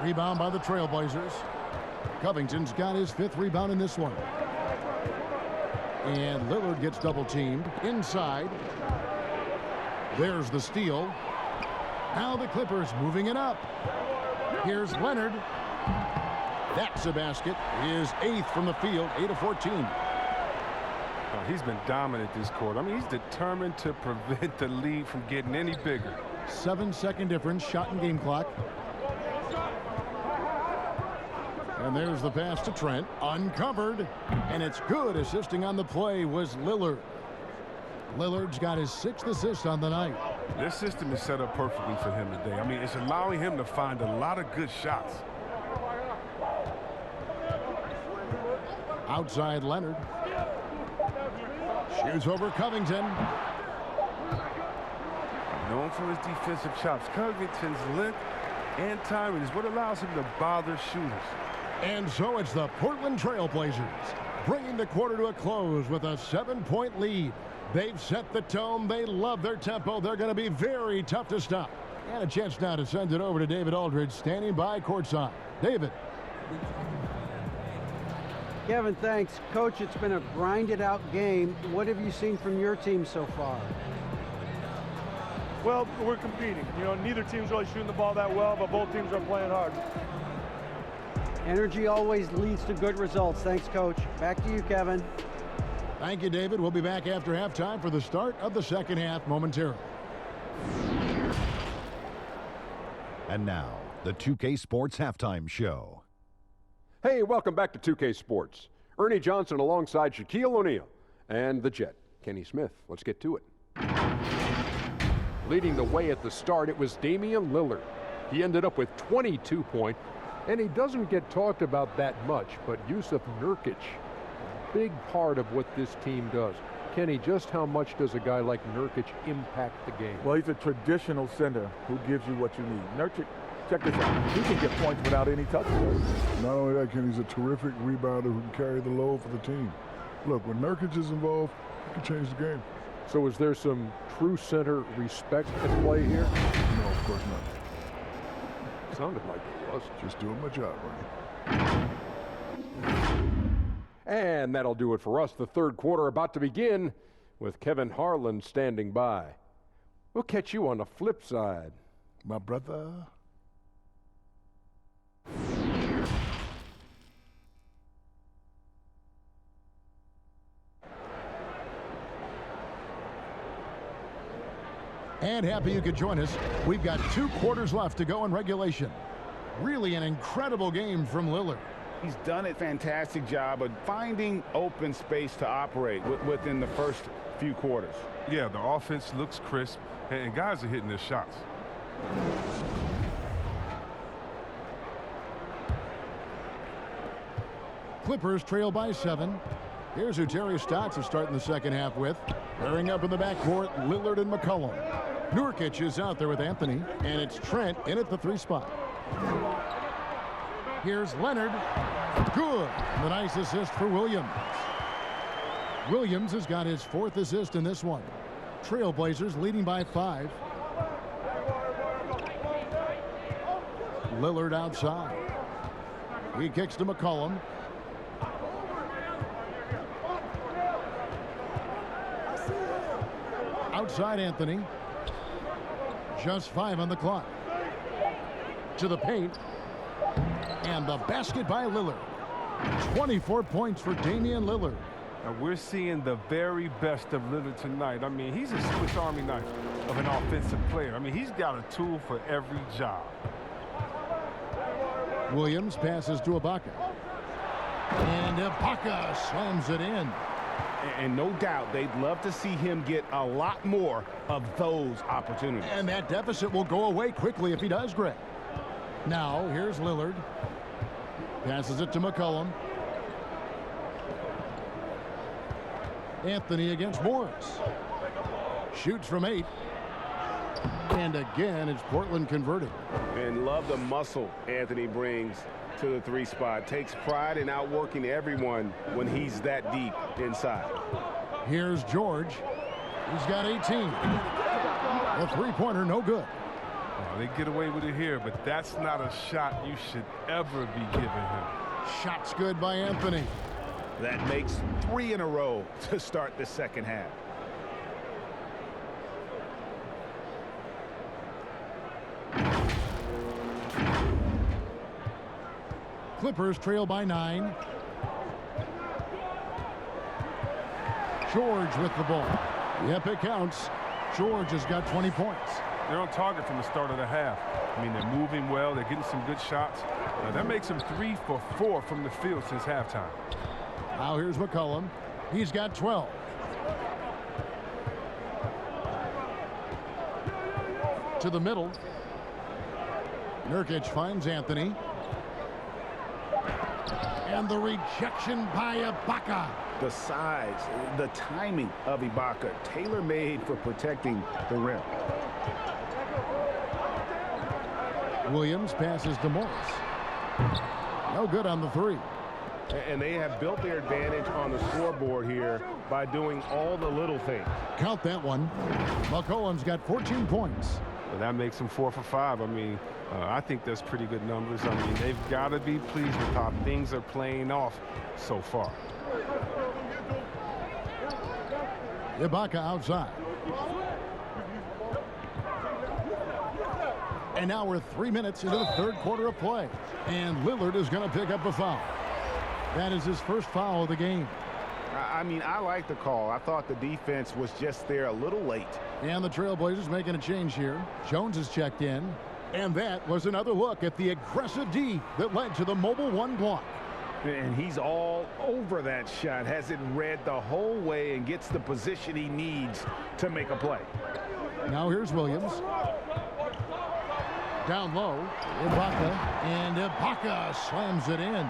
Rebound by the Trailblazers. Covington's got his 5th rebound in this one. And Lillard gets double teamed inside. There's the steal. Now the Clippers moving it up. Here's Leonard. That's a basket. His 8th from the field, 8 of 14. He's been dominant this quarter. I mean, he's determined to prevent the lead from getting any bigger. 7-second difference, shot and game clock. And there's the pass to Trent, uncovered, and it's good. Assisting on the play was Lillard. Lillard's got his 6th assist on the night. This system is set up perfectly for him today. I mean, it's allowing him to find a lot of good shots. Outside Leonard. Shoots over Covington. Known for his defensive chops, Covington's length and timing is what allows him to bother shooters. And so it's the Portland Trailblazers bringing the quarter to a close with a 7-point lead. They've set the tone. They love their tempo. They're going to be very tough to stop. And a chance now to send it over to David Aldridge, standing by courtside. David. Kevin, thanks. Coach, it's been a grinded-out game. What have you seen from your team so far? Well, we're competing. You know, neither team's really shooting the ball that well, but both teams are playing hard. Energy always leads to good results. Thanks, Coach. Back to you, Kevin. Thank you, David. We'll be back after halftime for the start of the second half momentarily. And now, the 2K Sports Halftime Show. Hey, welcome back to 2K Sports. Ernie Johnson alongside Shaquille O'Neal and the Jet, Kenny Smith. Let's get to it. Leading the way at the start, it was Damian Lillard. He ended up with 22 points, and he doesn't get talked about that much, but Yusuf Nurkic, big part of what this team does. Kenny, just how much does a guy like Nurkic impact the game? Well, he's a traditional center who gives you what you need. Nurkic, check this out. He can get points without any touches. Not only that, Kenny, he's a terrific rebounder who can carry the load for the team. Look, when Nurkic is involved, he can change the game. So is there some true center respect at play here? No, of course not. Sounded like it was. Just doing my job, Ernie. And that'll do it for us. The third quarter about to begin with Kevin Harlan standing by. We'll catch you on the flip side. My brother. And happy you could join us. We've got 2 quarters left to go in regulation. Really an incredible game from Lillard. He's done a fantastic job of finding open space to operate within the first few quarters. Yeah, the offense looks crisp, and guys are hitting their shots. Clippers trail by 7. Here's who Terry Stotts is starting the second half with. Pairing up in the backcourt, Lillard and McCollum. Nurkic is out there with Anthony, and it's Trent in at the 3 spot. Here's Leonard. Good. The nice assist for Williams. Williams has got his 4th assist in this one. Trailblazers leading by 5. Lillard outside. He kicks to McCollum. Outside Anthony. Just 5 on the clock. To the paint. And the basket by Lillard. 24 points for Damian Lillard. Now we're seeing the very best of Lillard tonight. I mean, he's a Swiss Army knife of an offensive player. I mean, he's got a tool for every job. Williams passes to Ibaka. And Ibaka slams it in. And no doubt they'd love to see him get a lot more of those opportunities. And that deficit will go away quickly if he does, Greg. Now, here's Lillard. Passes it to McCollum. Anthony against Morris. Shoots from 8. And again, it's Portland converting. And love the muscle Anthony brings to the 3 spot. Takes pride in outworking everyone when he's that deep inside. Here's George. He's got 18. A 3-pointer, no good. Oh, they get away with it here, but that's not a shot you should ever be giving him. Shots good by Anthony. That makes 3 in a row to start the second half. Clippers trail by 9. George with the ball. Yep, it counts. George has got 20 points. They're on target from the start of the half. I mean, they're moving well. They're getting some good shots. That makes them 3 for 4 from the field since halftime. Now here's McCollum. He's got 12. To the middle. Nurkic finds Anthony. And the rejection by Ibaka. The size, the timing of Ibaka, tailor-made for protecting the rim. Williams passes to Morris. No good on the 3. And they have built their advantage on the scoreboard here by doing all the little things. Count that one. McCollum's got 14 points. Well, that makes them 4 for 5. I mean, I think that's pretty good numbers. I mean, they've got to be pleased with how things are playing off so far. Ibaka outside. And now we're 3 minutes into the 3rd quarter of play. And Lillard is going to pick up a foul. That is his first foul of the game. I mean, I like the call. I thought the defense was just there a little late. And the Trailblazers making a change here. Jones has checked in. And that was another look at the aggressive D that led to the mobile 1 block. And he's all over that shot. Has it read the whole way and gets the position he needs to make a play. Now here's Williams. Down low, Ibaka. And Ibaka slams it in.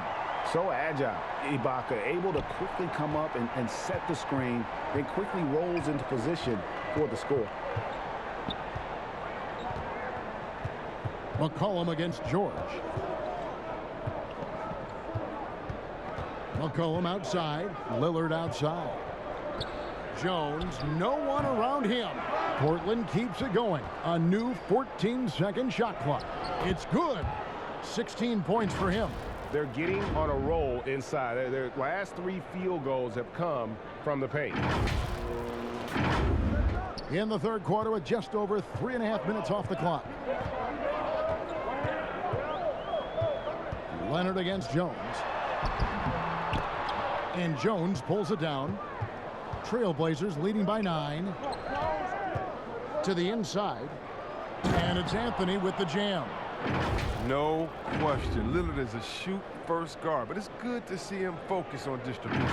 So agile, Ibaka, able to quickly come up and set the screen, then quickly rolls into position for the score. McCollum against George. McCollum outside, Lillard outside. Jones, no one around him. Portland keeps it going. A new 14-second shot clock. It's good. 16 points for him. They're getting on a roll inside. Their last 3 field goals have come from the paint. In the 3rd quarter with just over 3.5 minutes off the clock. Leonard against Jones. And Jones pulls it down. Trailblazers leading by 9. To the inside. And it's Anthony with the jam. No question. Lillard is a shoot-first guard, but it's good to see him focus on distribution.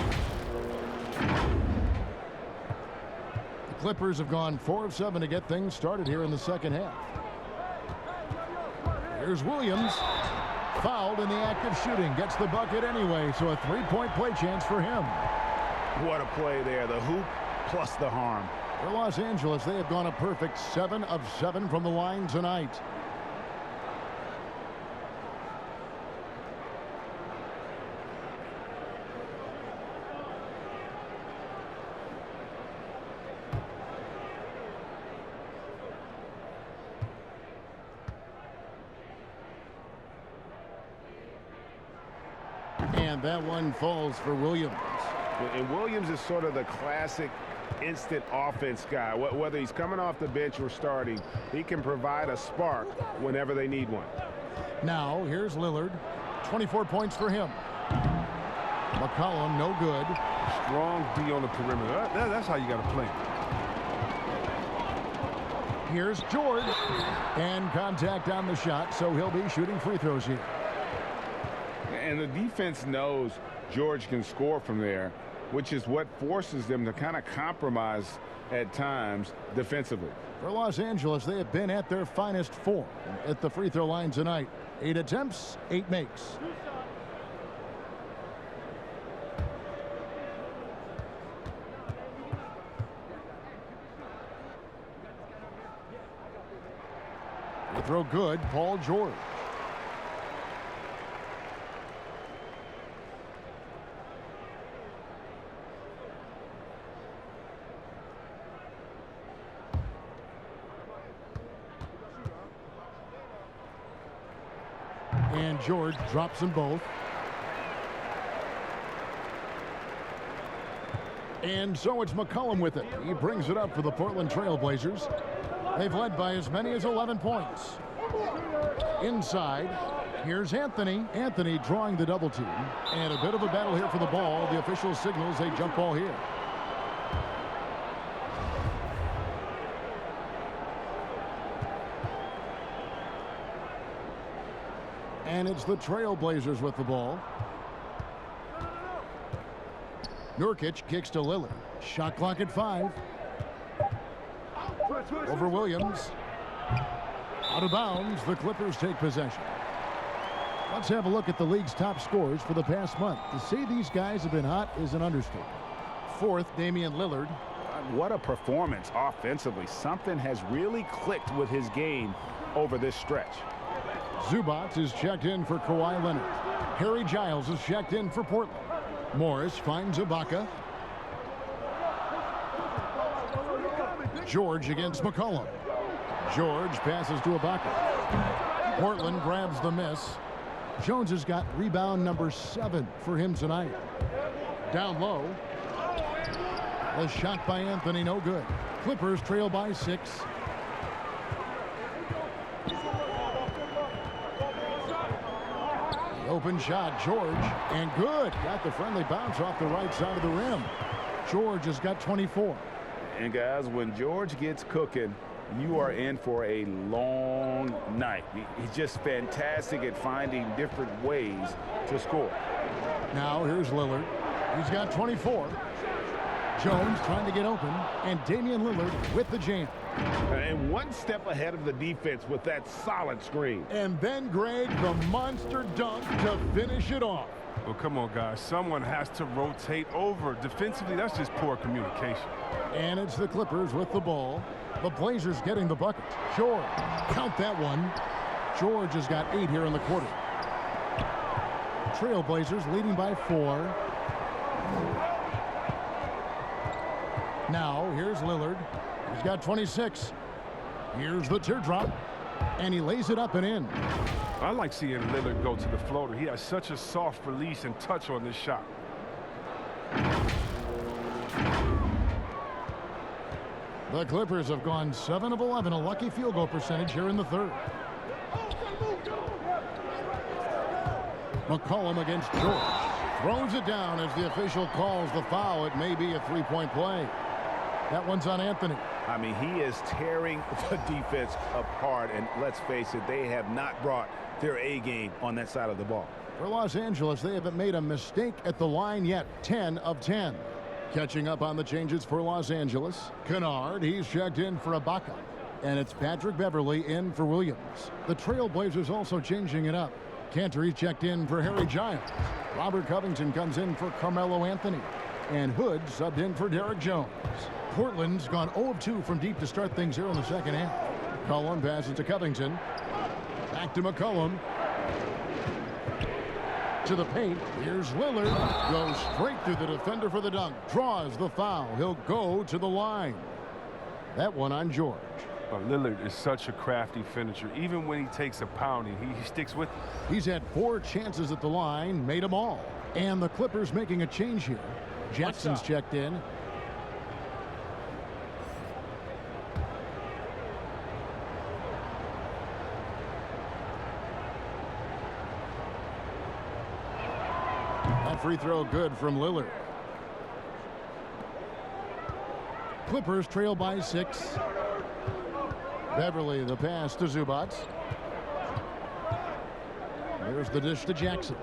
The Clippers have gone 4 of 7 to get things started here in the second half. Here's Williams. Fouled in the act of shooting. Gets the bucket anyway, so a 3-point play chance for him. What a play there. The hoop plus the harm. For Los Angeles, they have gone a perfect 7 of 7 from the line tonight. And that one falls for Williams. And Williams is sort of the classic instant offense guy. Whether he's coming off the bench or starting, he can provide a spark whenever they need one. Now, here's Lillard. 24 points for him. McCollum, no good. Strong D on the perimeter. That's how you got to play. Here's George. And contact on the shot, so he'll be shooting free throws here. And the defense knows George can score from there, which is what forces them to kind of compromise at times defensively. For Los Angeles, they have been at their finest form at the free throw line tonight. 8 attempts, 8 makes. Free throw good, Paul George. And George drops them both. And so it's McCollum with it. He brings it up for the Portland Trailblazers. They've led by as many as 11 points. Inside, here's Anthony. Anthony drawing the double team. And a bit of a battle here for the ball. The official signals a jump ball here. And it's the Trailblazers with the ball. Nurkic kicks to Lillard. Shot clock at 5. Over Williams. Out of bounds. The Clippers take possession. Let's have a look at the league's top scorers for the past month. To say these guys have been hot is an understatement. 4th, Damian Lillard. What a performance offensively. Something has really clicked with his game over this stretch. Zubac is checked in for Kawhi Leonard. Harry Giles is checked in for Portland. Morris finds Ibaka. George against McCollum. George passes to Ibaka. Portland grabs the miss. Jones has got rebound number 7 for him tonight. Down low. A shot by Anthony, no good. Clippers trail by 6. Open shot, George, and good. Got the friendly bounce off the right side of the rim. George has got 24. And guys, when George gets cooking, you are in for a long night. He's just fantastic at finding different ways to score. Now here's Lillard. He's got 24. Jones trying to get open, and Damian Lillard with the jam. And one step ahead of the defense with that solid screen. And then Greg, the monster dunk to finish it off. Well, come on, guys. Someone has to rotate over. Defensively, that's just poor communication. And it's the Clippers with the ball. The Blazers getting the bucket. George, count that one. George has got 8 here in the quarter. Trailblazers leading by 4. Now, here's Lillard. He's got 26. Here's the teardrop. And he lays it up and in. I like seeing Lillard go to the floater. He has such a soft release and touch on this shot. The Clippers have gone 7 of 11, a lucky field goal percentage here in the third. McCollum against George. Throws it down as the official calls the foul. It may be a 3-point play. That one's on Anthony. I mean, he is tearing the defense apart, and let's face it, they have not brought their A game on that side of the ball. For Los Angeles, they haven't made a mistake at the line yet. 10 of 10. Catching up on the changes for Los Angeles. Kennard, he's checked in for Ibaka. And it's Patrick Beverly in for Williams. The Trailblazers also changing it up. Cantor, he's checked in for Harry Giles. Robert Covington comes in for Carmelo Anthony. And Hood subbed in for Derek Jones. Portland's gone 0 of 2 from deep to start things here in the second half. McCollum passes to Covington. Back to McCollum. To the paint. Here's Lillard. Goes straight through the defender for the dunk. Draws the foul. He'll go to the line. That one on George. Lillard is such a crafty finisher. Even when he takes a pounding, he sticks with it. He's had 4 chances at the line, made them all. And the Clippers making a change here. Jackson's checked in. That free throw good from Lillard. Clippers trail by 6. Beverly, the pass to Zubac. There's the dish to Jackson.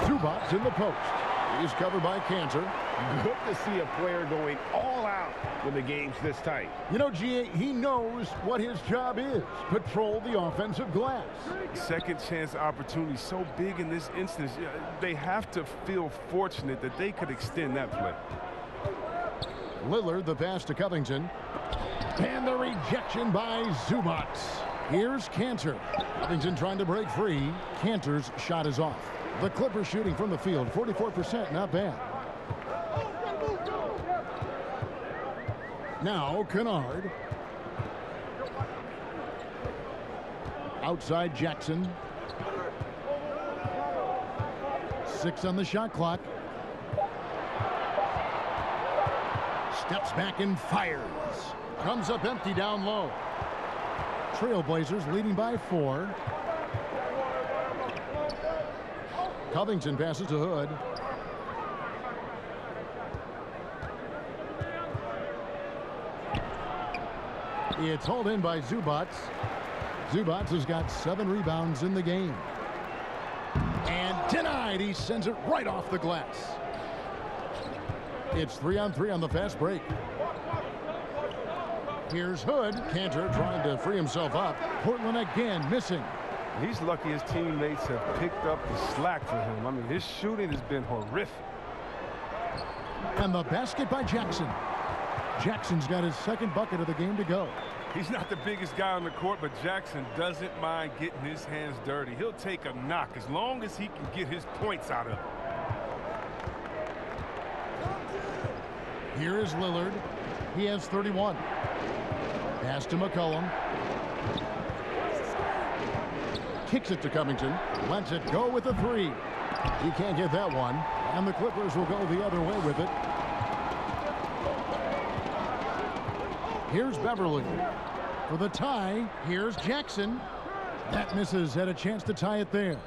Zubac in the post. He's covered by Cantor. Good to see a player going all out when the game's this tight. You know, G.A., he knows what his job is. Patrol the offensive glass. Second chance opportunity so big in this instance. They have to feel fortunate that they could extend that play. Lillard, the pass to Covington. And the rejection by Zubac. Here's Cantor. Covington trying to break free. Cantor's shot is off. The Clippers shooting from the field, 44%, not bad. Now, Kennard. Outside Jackson. 6 on the shot clock. Steps back and fires. Comes up empty down low. Trailblazers leading by 4. Covington passes to Hood. It's hauled in by Zubac. Zubac has got 7 rebounds in the game. And denied. He sends it right off the glass. It's 3-on-3 on the fast break. Here's Hood. Cantor trying to free himself up. Portland again missing. He's lucky his teammates have picked up the slack for him. I mean, his shooting has been horrific. And the basket by Jackson. Jackson's got his 2nd bucket of the game to go. He's not the biggest guy on the court, but Jackson doesn't mind getting his hands dirty. He'll take a knock as long as he can get his points out of it. Here is Lillard. He has 31. Pass to McCollum. Kicks it to Covington. Lets it go with a 3. He can't get that one. And the Clippers will go the other way with it. Here's Beverly. For the tie, here's Jackson. That misses. Had a chance to tie it there.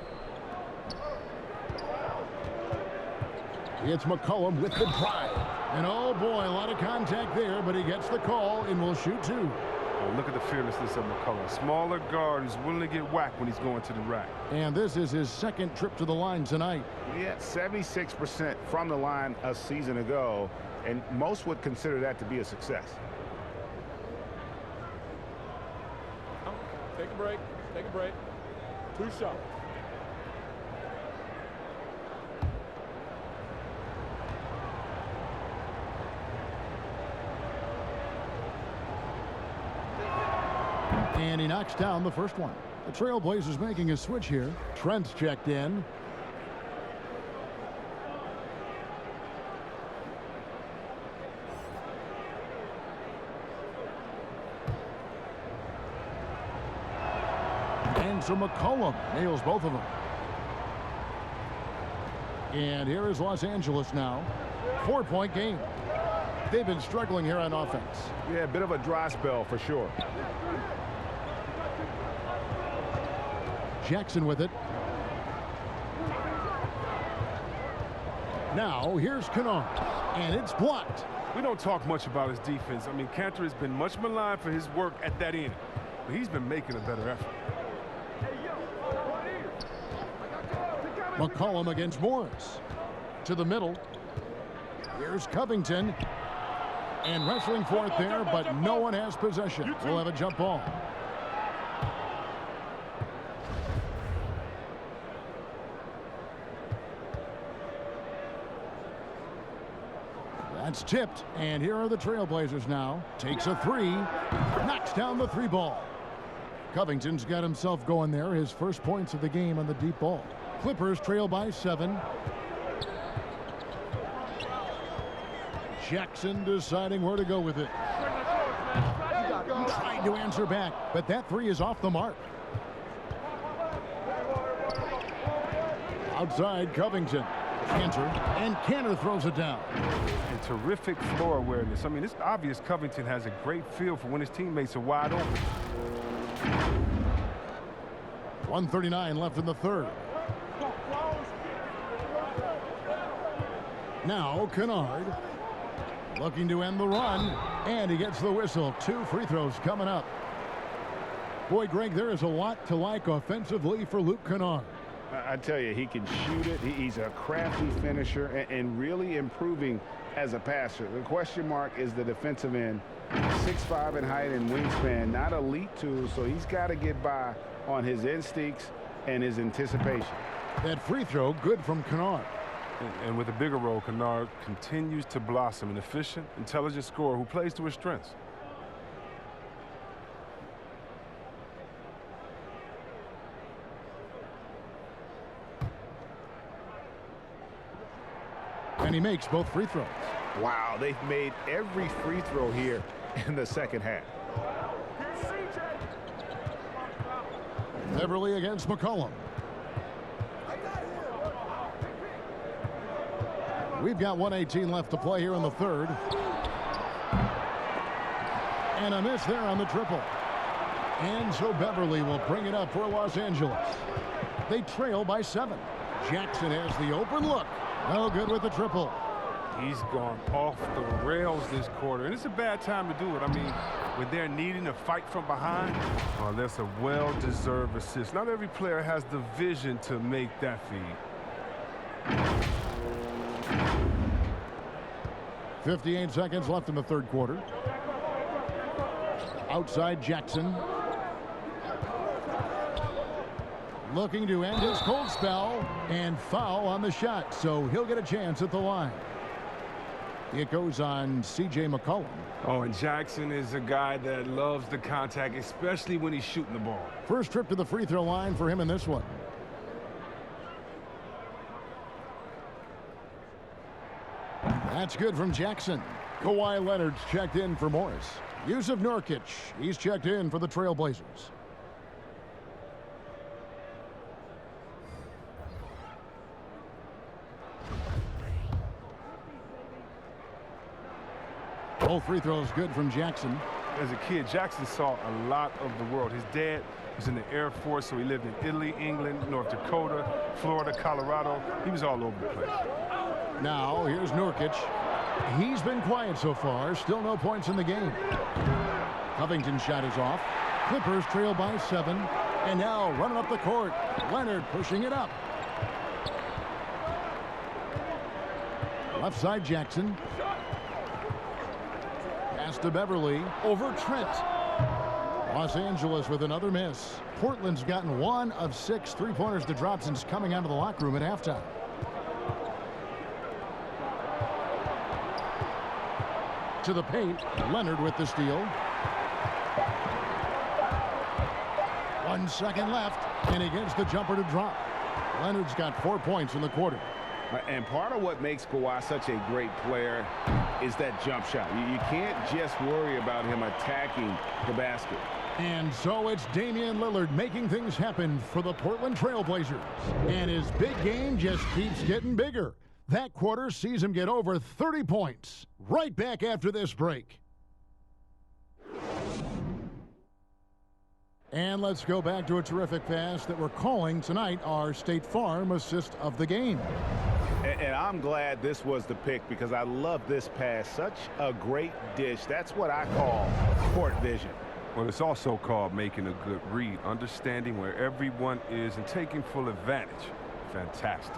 It's McCollum with the drive. And oh boy, a lot of contact there, but he gets the call and will shoot 2. Oh, look at the fearlessness of McCollum. Smaller guard who's willing to get whacked when he's going to the rack. And this is his 2nd trip to the line tonight. Yeah, 76% from the line a season ago, and most would consider that to be a success. Take a break. Take a break. 2 shots. And he knocks down the first one. The Trailblazers making a switch here. Trent's checked in. And so McCollum nails both of them. And here is Los Angeles now. 4-point game. They've been struggling here on offense. Yeah, a bit of a dry spell for sure. Jackson with it. Now, here's Kennard. And it's blocked. We don't talk much about his defense. I mean, Cantor has been much maligned for his work at that end, but he's been making a better effort. McCollum against Morris. To the middle. Here's Covington. And wrestling for it there, but no one has possession. We'll have a jump ball. That's tipped, and here are the Trailblazers now. Takes a three, knocks down the three ball. Covington's got himself going there, his first points of the game on the deep ball. Clippers trail by 7. Jackson deciding where to go with it. Trying to answer back, but that three is off the mark. Outside, Covington. Cantor throws it down. And terrific floor awareness. I mean, it's obvious Covington has a great feel for when his teammates are wide open. 1:39 left in the third. Now Kennard looking to end the run, and he gets the whistle. 2 free throws coming up. Boy, Greg, there is a lot to like offensively for Luke Kennard. I tell you, he can shoot it. He's a crafty finisher and really improving as a passer. The question mark is the defensive end. 6'5" in height and wingspan, not elite tools, so he's got to get by on his instincts and his anticipation. That free throw good from Kennard. And with a bigger role, Kennard continues to blossom, an efficient, intelligent scorer who plays to his strengths. And he makes both free throws. Wow, they've made every free throw here in the second half. Beverly against McCollum. We've got 1:18 left to play here in the third. And a miss there on the triple. And so Beverly will bring it up for Los Angeles. They trail by 7. Jackson has the open look. No good with the triple. He's gone off the rails this quarter, and it's a bad time to do it. I mean, when they're needing to fight from behind, well, that's a well-deserved assist. Not every player has the vision to make that feed. 58 seconds left in the third quarter. Outside Jackson. Looking to end his cold spell, and foul on the shot, so he'll get a chance at the line. It goes on C.J. McCollum. Oh, and Jackson is a guy that loves the contact, especially when he's shooting the ball. First trip to the free throw line for him in this one. That's good from Jackson. Kawhi Leonard's checked in for Morris. Yusuf Nurkic, he's checked in for the Trailblazers. Both free throws good from Jackson. As a kid, Jackson saw a lot of the world. His dad was in the Air Force, so he lived in Italy, England, North Dakota, Florida, Colorado. He was all over the place. Now, here's Nurkic. He's been quiet so far. Still no points in the game. Covington's shot is off. Clippers trail by 7. And now running up the court. Leonard pushing it up. Left side Jackson. Pass to Beverly. Over Trent. Los Angeles with another miss. Portland's gotten 1 of 6 three-pointers to drop since coming out of the locker room at halftime. To the paint. Leonard with the steal. 1 second left, and he gets the jumper to drop. Leonard's got 4 points in the quarter. And part of what makes Kawhi such a great player is that jump shot. You can't just worry about him attacking the basket. And so it's Damian Lillard making things happen for the Portland Trailblazers. And his big game just keeps getting bigger. That quarter sees him get over 30 points. Right back after this break. And let's go back to a terrific pass that we're calling tonight our State Farm assist of the game. And I'm glad this was the pick because I love this pass. Such a great dish. That's what I call court vision. Well, it's also called making a good read, understanding where everyone is and taking full advantage. Fantastic.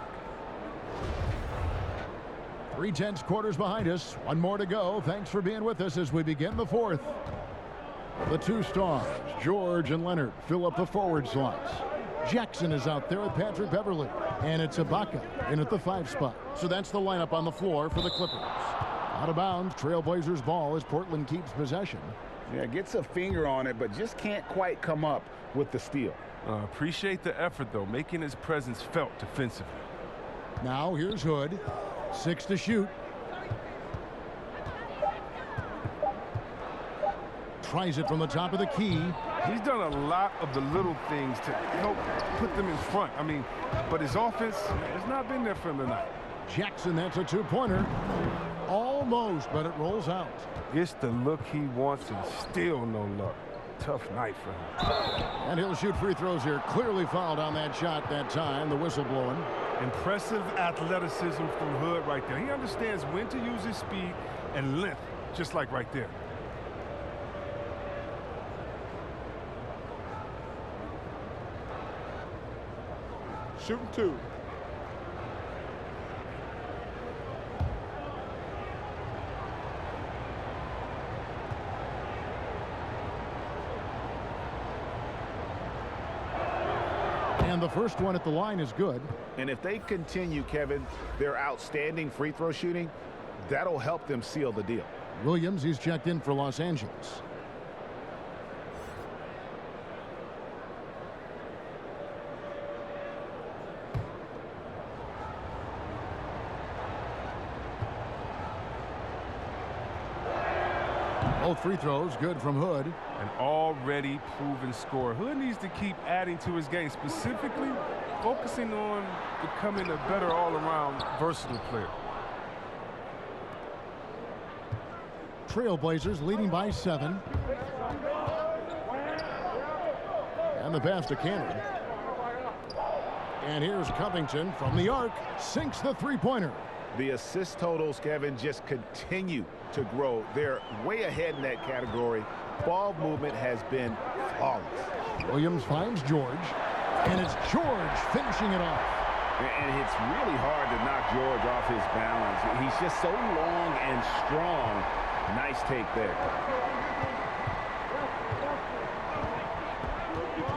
3/10 quarters behind us. One more to go. Thanks for being with us as we begin the fourth. The two stars, George and Leonard, fill up the forward slots. Jackson is out there with Patrick Beverly. And it's Ibaka in at the 5 spot. So that's the lineup on the floor for the Clippers. Out of bounds, Trailblazers ball as Portland keeps possession. Yeah, gets a finger on it, but just can't quite come up with the steal. Appreciate the effort, though, making his presence felt defensively. Now here's Hood. 6 to shoot. Tries it from the top of the key. He's done a lot of the little things to help put them in front. I mean, but his offense has not been there for him tonight. Jackson, that's a 2-pointer. Almost, but it rolls out. It's the look he wants and still no luck. Tough night for him. And he'll shoot free throws here. Clearly fouled on that shot that time. The whistle blowing. Impressive athleticism from Hood right there. He understands when to use his speed and length, just like right there. Shooting 2. And the first one at the line is good. And if they continue, Kevin, their outstanding free throw shooting, that'll help them seal the deal. Williams, he's checked in for Los Angeles. Both free throws good from Hood. An already proven scorer. Hood needs to keep adding to his game, specifically focusing on becoming a better all-around versatile player. Trailblazers leading by 7. And the pass to Cannon. And here's Covington from the arc. Sinks the 3-pointer. The assist totals, Kevin, just continue to grow. They're way ahead in that category. Ball movement has been flawless. Williams finds George, and it's George finishing it off. And it's really hard to knock George off his balance. He's just so long and strong. Nice take there.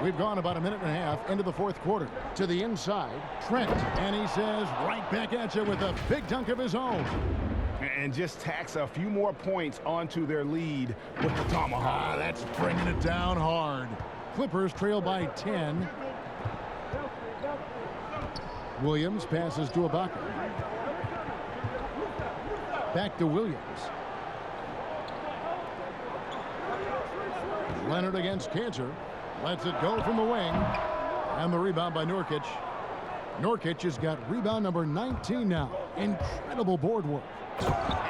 We've gone about a minute and a half into the fourth quarter. To the inside, Trent, and he says right back at you with a big dunk of his own. And just tacks a few more points onto their lead with the tomahawk. That's bringing it down hard. Clippers trail by 10. Williams passes to Ibaka. Back to Williams. Leonard against Cantor. Lets it go from the wing. And the rebound by Nurkic. Nurkic has got rebound number 19 now. Incredible board work.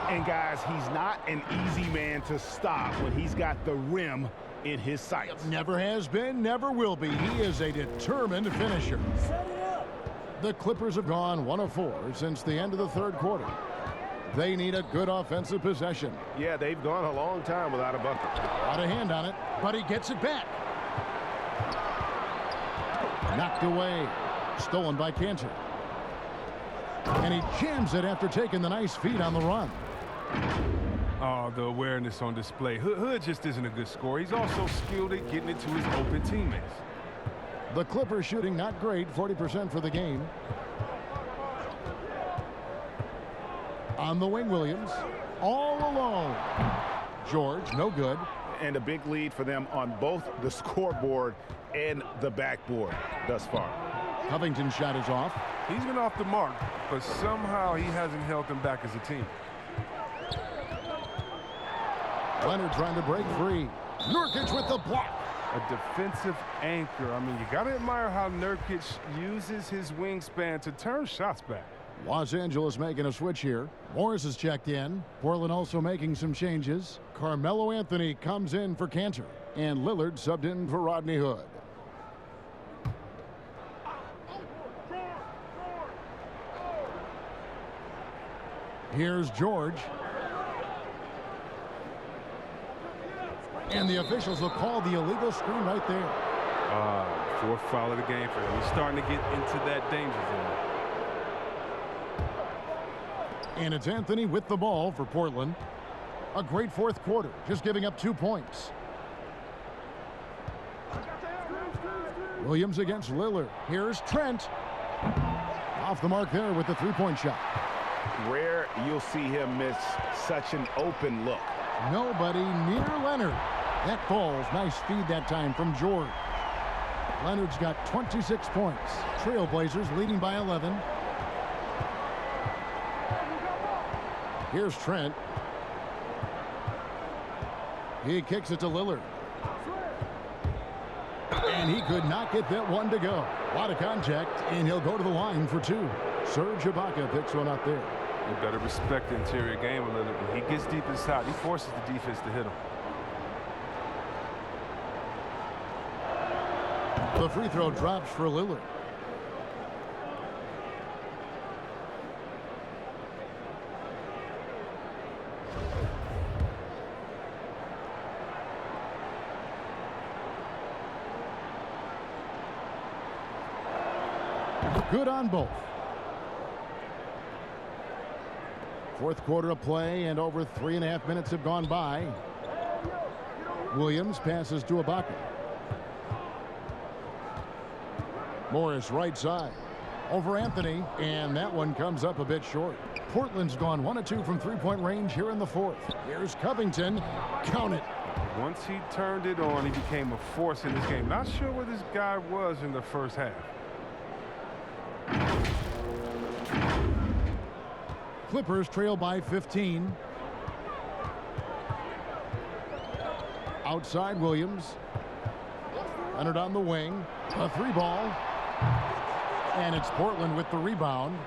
And guys, he's not an easy man to stop when he's got the rim in his sights. Never has been, never will be. He is a determined finisher. The Clippers have gone 1 of 4 since the end of the third quarter. They need a good offensive possession. Yeah, they've gone a long time without a bucket. Got a hand on it, but he gets it back. Knocked away. Stolen by Cantor. And he jams it after taking the nice feed on the run. Oh, the awareness on display. Hood just isn't a good scorer. He's also skilled at getting it to his open teammates. The Clippers shooting not great, 40% for the game. On the wing, Williams. All alone. George, no good. And a big lead for them on both the scoreboard and the backboard thus far. Covington's shot is off. He's been off the mark, but somehow he hasn't held them back as a team. Leonard trying to break free. Nurkic with the block. A defensive anchor. I mean, you got to admire how Nurkic uses his wingspan to turn shots back. Los Angeles making a switch here. Morris is checked in. Portland also making some changes. Carmelo Anthony comes in for Cantor. And Lillard subbed in for Rodney Hood. Here's George. And the officials will call the illegal screen right there. Fourth foul of the game for him. He's starting to get into that danger zone. And it's Anthony with the ball for Portland. A great fourth quarter, just giving up 2 points. Williams against Lillard. Here's Trent. Off the mark there with the three-point shot. Rare you'll see him miss such an open look. Nobody near Leonard. That falls. Nice feed that time from George. Leonard's got 26 points. Trailblazers leading by 11. Here's Trent. He kicks it to Lillard. And he could not get that one to go. A lot of contact, and he'll go to the line for 2. Serge Ibaka picks one up there. You better respect the interior game a little bit. He gets deep inside. He forces the defense to hit him. The free throw drops for Lillard. Good on both. Fourth quarter of play, and over 3.5 minutes have gone by. Williams passes to Ibaka. Morris right side. Over Anthony, and that one comes up a bit short. Portland's gone 1 of 2 from three-point range here in the fourth. Here's Covington. Count it. Once he turned it on, he became a force in this game. Not sure where this guy was in the first half. Clippers trail by 15. Outside Williams. Leonard on the wing. A 3-ball. And it's Portland with the rebound.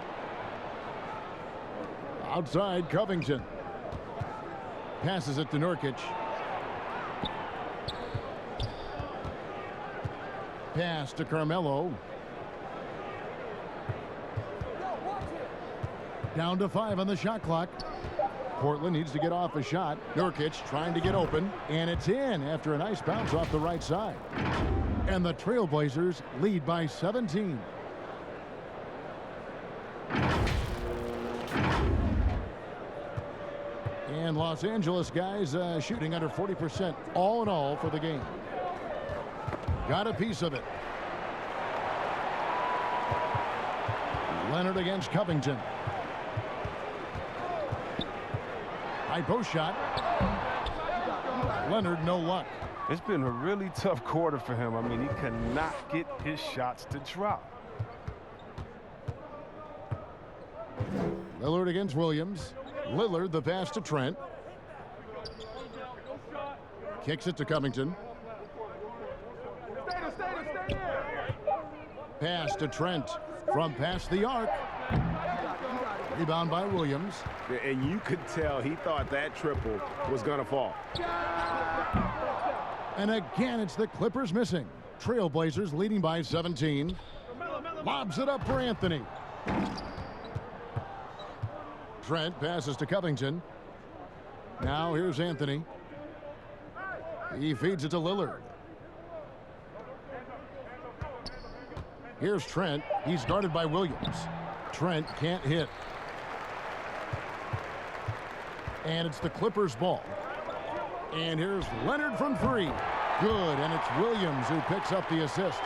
Outside Covington. Passes it to Nurkic. Pass to Carmelo. Down to 5 on the shot clock. Portland needs to get off a shot. Nurkic trying to get open, and it's in after a nice bounce off the right side. And the Trailblazers lead by 17. And Los Angeles guys shooting under 40% all in all for the game. Got a piece of it. Leonard against Covington. High post shot. Leonard, no luck. It's been a really tough quarter for him. I mean, he cannot get his shots to drop. Lillard against Williams. Lillard, the pass to Trent. Kicks it to Covington. Pass to Trent from past the arc. Rebound by Williams. And you could tell he thought that triple was going to fall. And again, it's the Clippers missing. Trailblazers leading by 17. Lobs it up for Anthony. Trent passes to Covington. Now here's Anthony. He feeds it to Lillard. Here's Trent. He's guarded by Williams. Trent can't hit. And it's the Clippers' ball. And here's Leonard from 3. Good, and it's Williams who picks up the assist.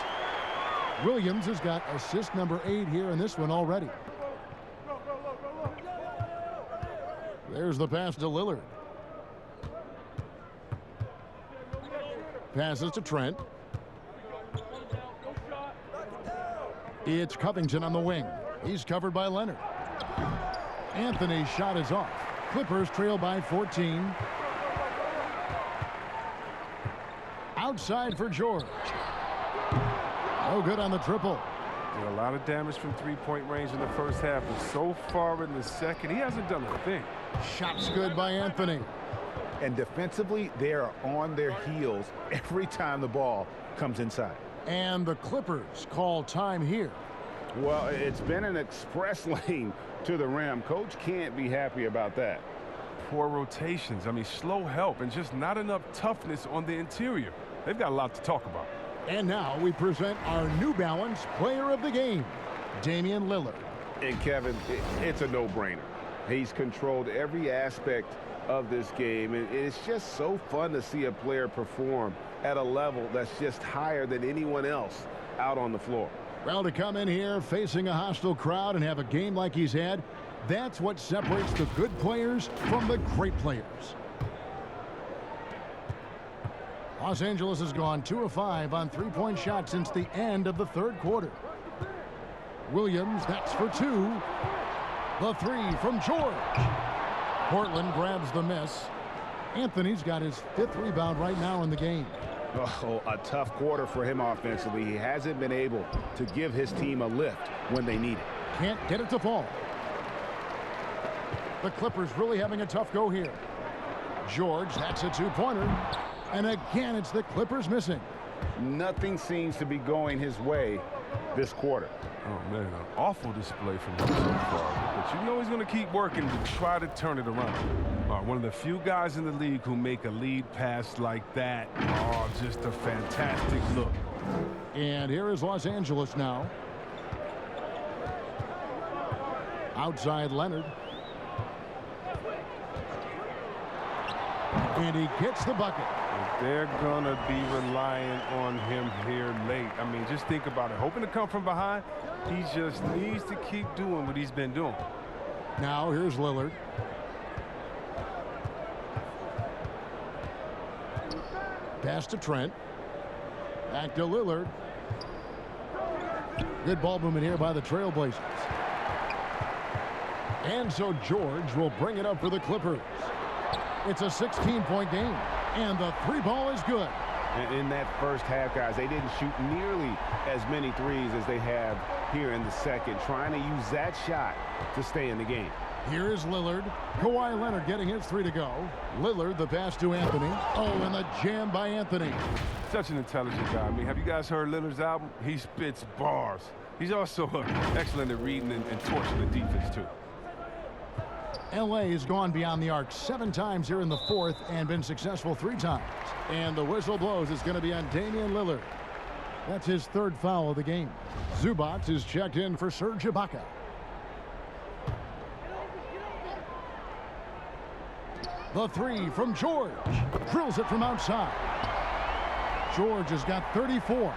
Williams has got assist number 8 here in this one already. There's the pass to Lillard. Passes to Trent. It's Covington on the wing. He's covered by Leonard. Anthony's shot is off. Clippers trail by 14. Outside for George. No good on the triple. Did a lot of damage from three-point range in the first half, but so far in the second, he hasn't done a thing. Shots good by Anthony. And defensively, they are on their heels every time the ball comes inside. And the Clippers call time here. Well, it's been an express lane to the rim. Coach can't be happy about that. Poor rotations. I mean, slow help and just not enough toughness on the interior. They've got a lot to talk about. And now we present our New Balance Player of the Game, Damian Lillard. And Kevin, it's a no-brainer. He's controlled every aspect of this game, and it's just so fun to see a player perform at a level that's just higher than anyone else out on the floor. Well, to come in here facing a hostile crowd and have a game like he's had, that's what separates the good players from the great players. Los Angeles has gone 2 of 5 on three-point shots since the end of the third quarter. Williams, that's for 2. The 3 from George. Portland grabs the miss. Anthony's got his 5th rebound right now in the game. Oh, a tough quarter for him offensively. He hasn't been able to give his team a lift when they need it. Can't get it to fall. The Clippers really having a tough go here. George, that's a 2-pointer. And again, it's the Clippers missing. Nothing seems to be going his way this quarter. Oh, man, an awful display from him so far. But you know he's going to keep working to try to turn it around. One of the few guys in the league who make a lead pass like that. Oh, just a fantastic look. And here is Los Angeles now. Outside Leonard. And he gets the bucket. They're going to be relying on him here late. I mean, just think about it. Hoping to come from behind, he just needs to keep doing what he's been doing. Now here's Lillard. Pass to Trent. Back to Lillard. Good ball movement here by the Trailblazers. And so George will bring it up for the Clippers. It's a 16-point game. And the 3 ball is good. In that first half, guys, they didn't shoot nearly as many threes as they have here in the second, trying to use that shot to stay in the game. Here is Lillard. Kawhi Leonard getting his 3 to go. Lillard, the pass to Anthony. Oh, and the jam by Anthony. Such an intelligent guy. I mean, have you guys heard Lillard's album? He spits bars. He's also excellent at reading and torching the defense, too. L.A. has gone beyond the arc 7 times here in the 4th and been successful 3 times. And the whistle blows. It's going to be on Damian Lillard. That's his 3rd foul of the game. Zubac is checked in for Serge Ibaka. The 3 from George. Drills it from outside. George has got 34.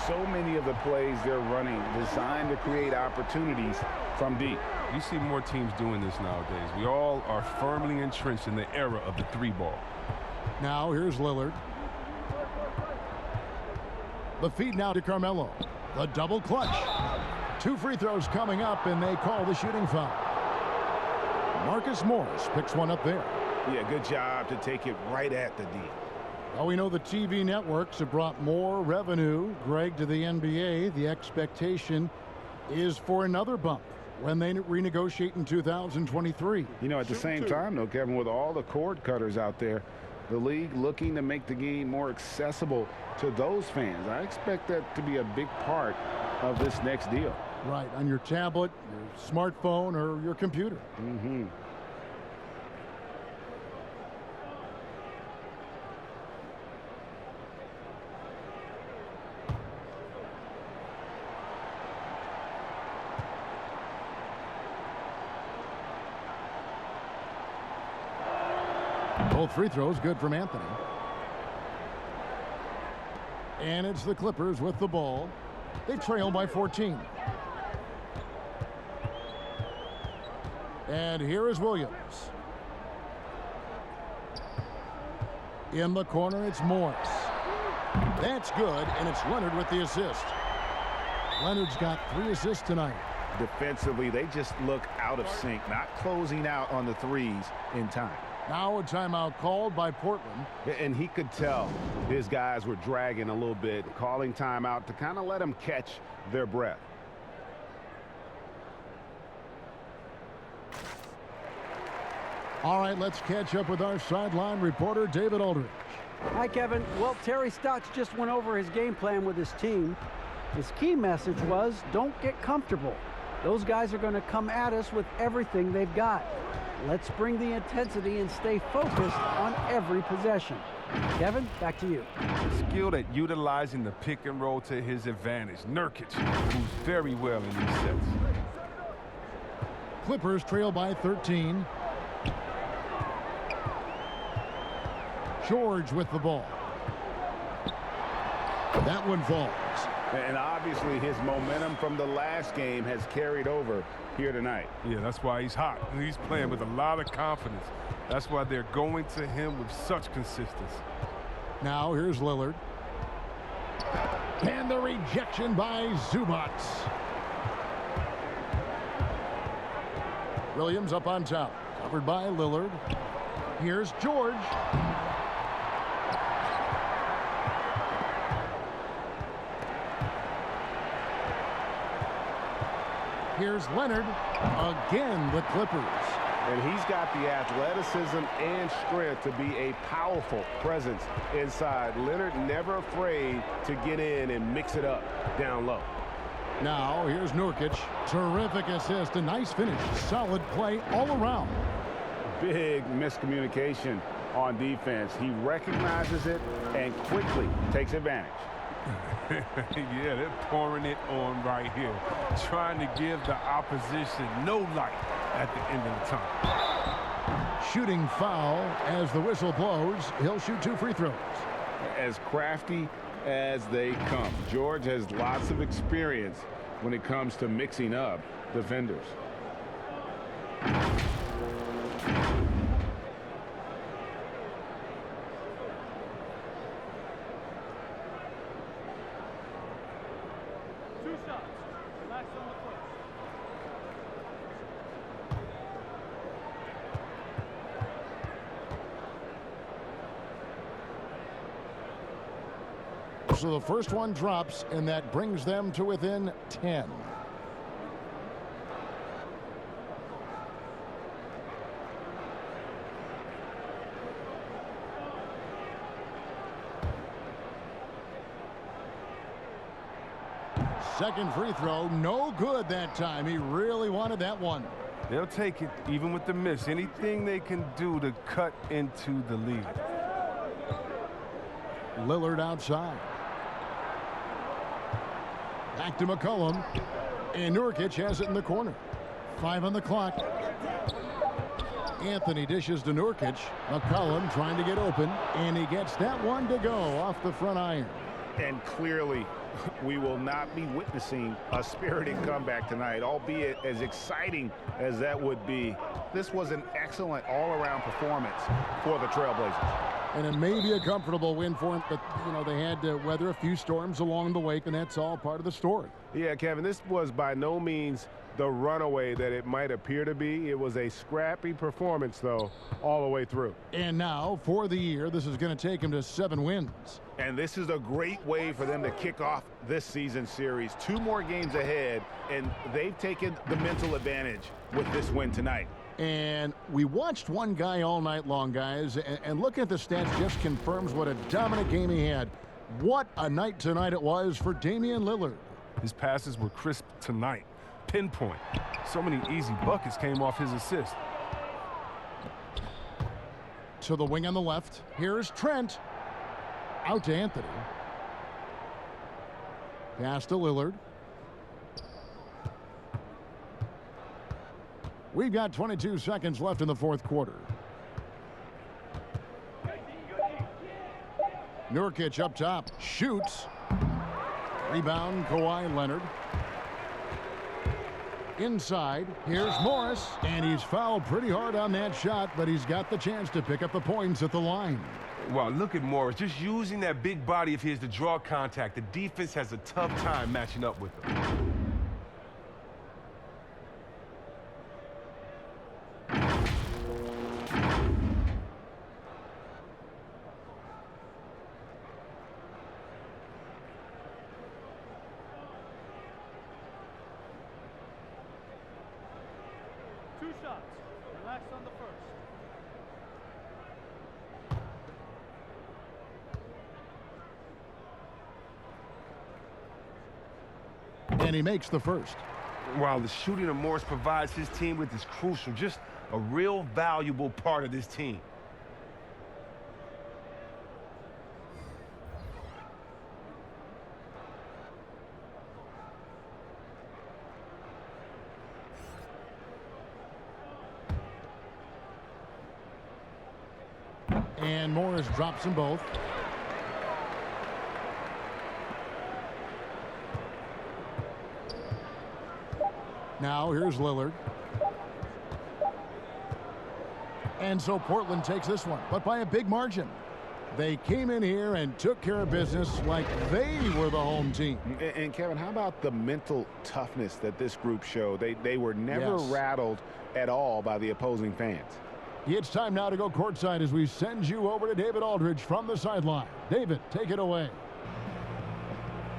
So many of the plays they're running designed to create opportunities from deep. You see more teams doing this nowadays. We all are firmly entrenched in the era of the 3 ball. Now here's Lillard. The feed now to Carmelo. The double clutch. 2 free throws coming up, and they call the shooting foul. Marcus Morris picks one up there. Yeah, good job to take it right at the D. Well, we know the TV networks have brought more revenue, Greg, to the NBA. The expectation is for another bump when they renegotiate in 2023. You know, at the same time, though, Kevin, with all the cord cutters out there, the league looking to make the game more accessible to those fans. I expect that to be a big part of this next deal. Right, on your tablet, your smartphone, or your computer. Mm-hmm. Both free throws good from Anthony. And it's the Clippers with the ball. They trail by 14. And here is Williams. In the corner, it's Morris. That's good, and it's Leonard with the assist. Leonard's got 3 assists tonight. Defensively, they just look out of sync, not closing out on the threes in time. Now a timeout called by Portland. And he could tell his guys were dragging a little bit, calling timeout to kind of let them catch their breath. All right, let's catch up with our sideline reporter, David Aldridge. Hi, Kevin. Well, Terry Stotts just went over his game plan with his team. His key message was, don't get comfortable. Those guys are going to come at us with everything they've got. Let's bring the intensity and stay focused on every possession. Kevin, back to you. Skilled at utilizing the pick and roll to his advantage. Nurkic moves very well in these sets. Clippers trail by 13. George with the ball. That one falls. And obviously his momentum from the last game has carried over here tonight. Yeah, that's why he's hot. He's playing with a lot of confidence. That's why they're going to him with such consistency. Now here's Lillard. And the rejection by Zubac. Williams up on top. Covered by Lillard. Here's George. Here's Leonard. Again, the Clippers. And he's got the athleticism and strength to be a powerful presence inside. Leonard never afraid to get in and mix it up down low. Now, here's Nurkic. Terrific assist. A nice finish. Solid play all around. Big miscommunication on defense. He recognizes it and quickly takes advantage. Yeah, they're pouring it on right here, trying to give the opposition no light at the end of the time. Shooting foul as the whistle blows. He'll shoot 2 free throws. As crafty as they come. George has lots of experience when it comes to mixing up defenders. So the first one drops, and that brings them to within 10. Second free throw, no good that time. He really wanted that one. They'll take it, even with the miss. Anything they can do to cut into the lead. Lillard outside. Back to McCollum. And Nurkic has it in the corner. 5 on the clock. Anthony dishes to Nurkic. McCollum trying to get open. And he gets that one to go off the front iron. And clearly, we will not be witnessing a spirited comeback tonight, albeit as exciting as that would be. This was an excellent all-around performance for the Trailblazers. And it may be a comfortable win for him, but, you know, they had to weather a few storms along the way, and that's all part of the story. Yeah, Kevin, this was by no means the runaway that it might appear to be. It was a scrappy performance, though, all the way through. And now, for the year, this is going to take him to 7 wins. And this is a great way for them to kick off this season series. 2 more games ahead, and they've taken the mental advantage with this win tonight. And we watched one guy all night long, guys, and looking at the stats just confirms what a dominant game he had. What a night tonight it was for Damian Lillard. His passes were crisp tonight. Pinpoint. So many easy buckets came off his assist. To the wing on the left. Here's Trent. Out to Anthony. Pass to Lillard. We've got 22 seconds left in the fourth quarter. Nurkic up top. Shoots. Rebound, Kawhi Leonard. Inside, here's Morris, and he's fouled pretty hard on that shot, but he's got the chance to pick up the points at the line. Wow, look at Morris, just using that big body of his to draw contact. The defense has a tough time matching up with him. And he makes the first. While the shooting of Morris provides his team with is crucial, just a real valuable part of this team. And Morris drops them both. Now here's Lillard. And so Portland takes this one, but by a big margin. They came in here and took care of business like they were the home team. And Kevin, how about the mental toughness that this group showed? They were never rattled at all by the opposing fans. It's time now to go courtside as we send you over to David Aldridge from the sideline. David, take it away.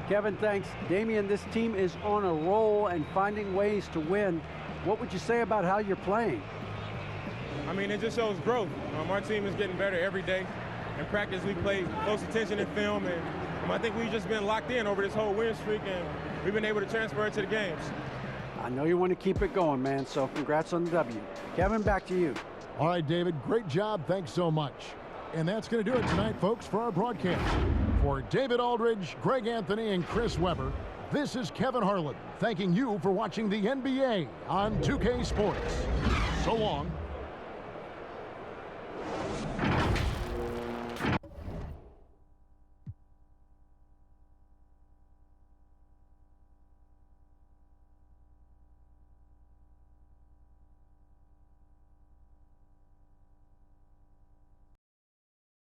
Kevin, thanks. Damian, this team is on a roll and finding ways to win. What would you say about how you're playing? I mean, it just shows growth. Our team is getting better every day. In practice, we play close attention in film, and I think we've just been locked in over this whole win streak, and we've been able to transfer it to the games. I know you want to keep it going, man, so congrats on the W. Kevin, back to you. All right, David, great job. Thanks so much. And that's going to do it tonight, folks, for our broadcast. For David Aldridge, Greg Anthony, and Chris Webber, this is Kevin Harlan thanking you for watching the NBA on 2K Sports. So long.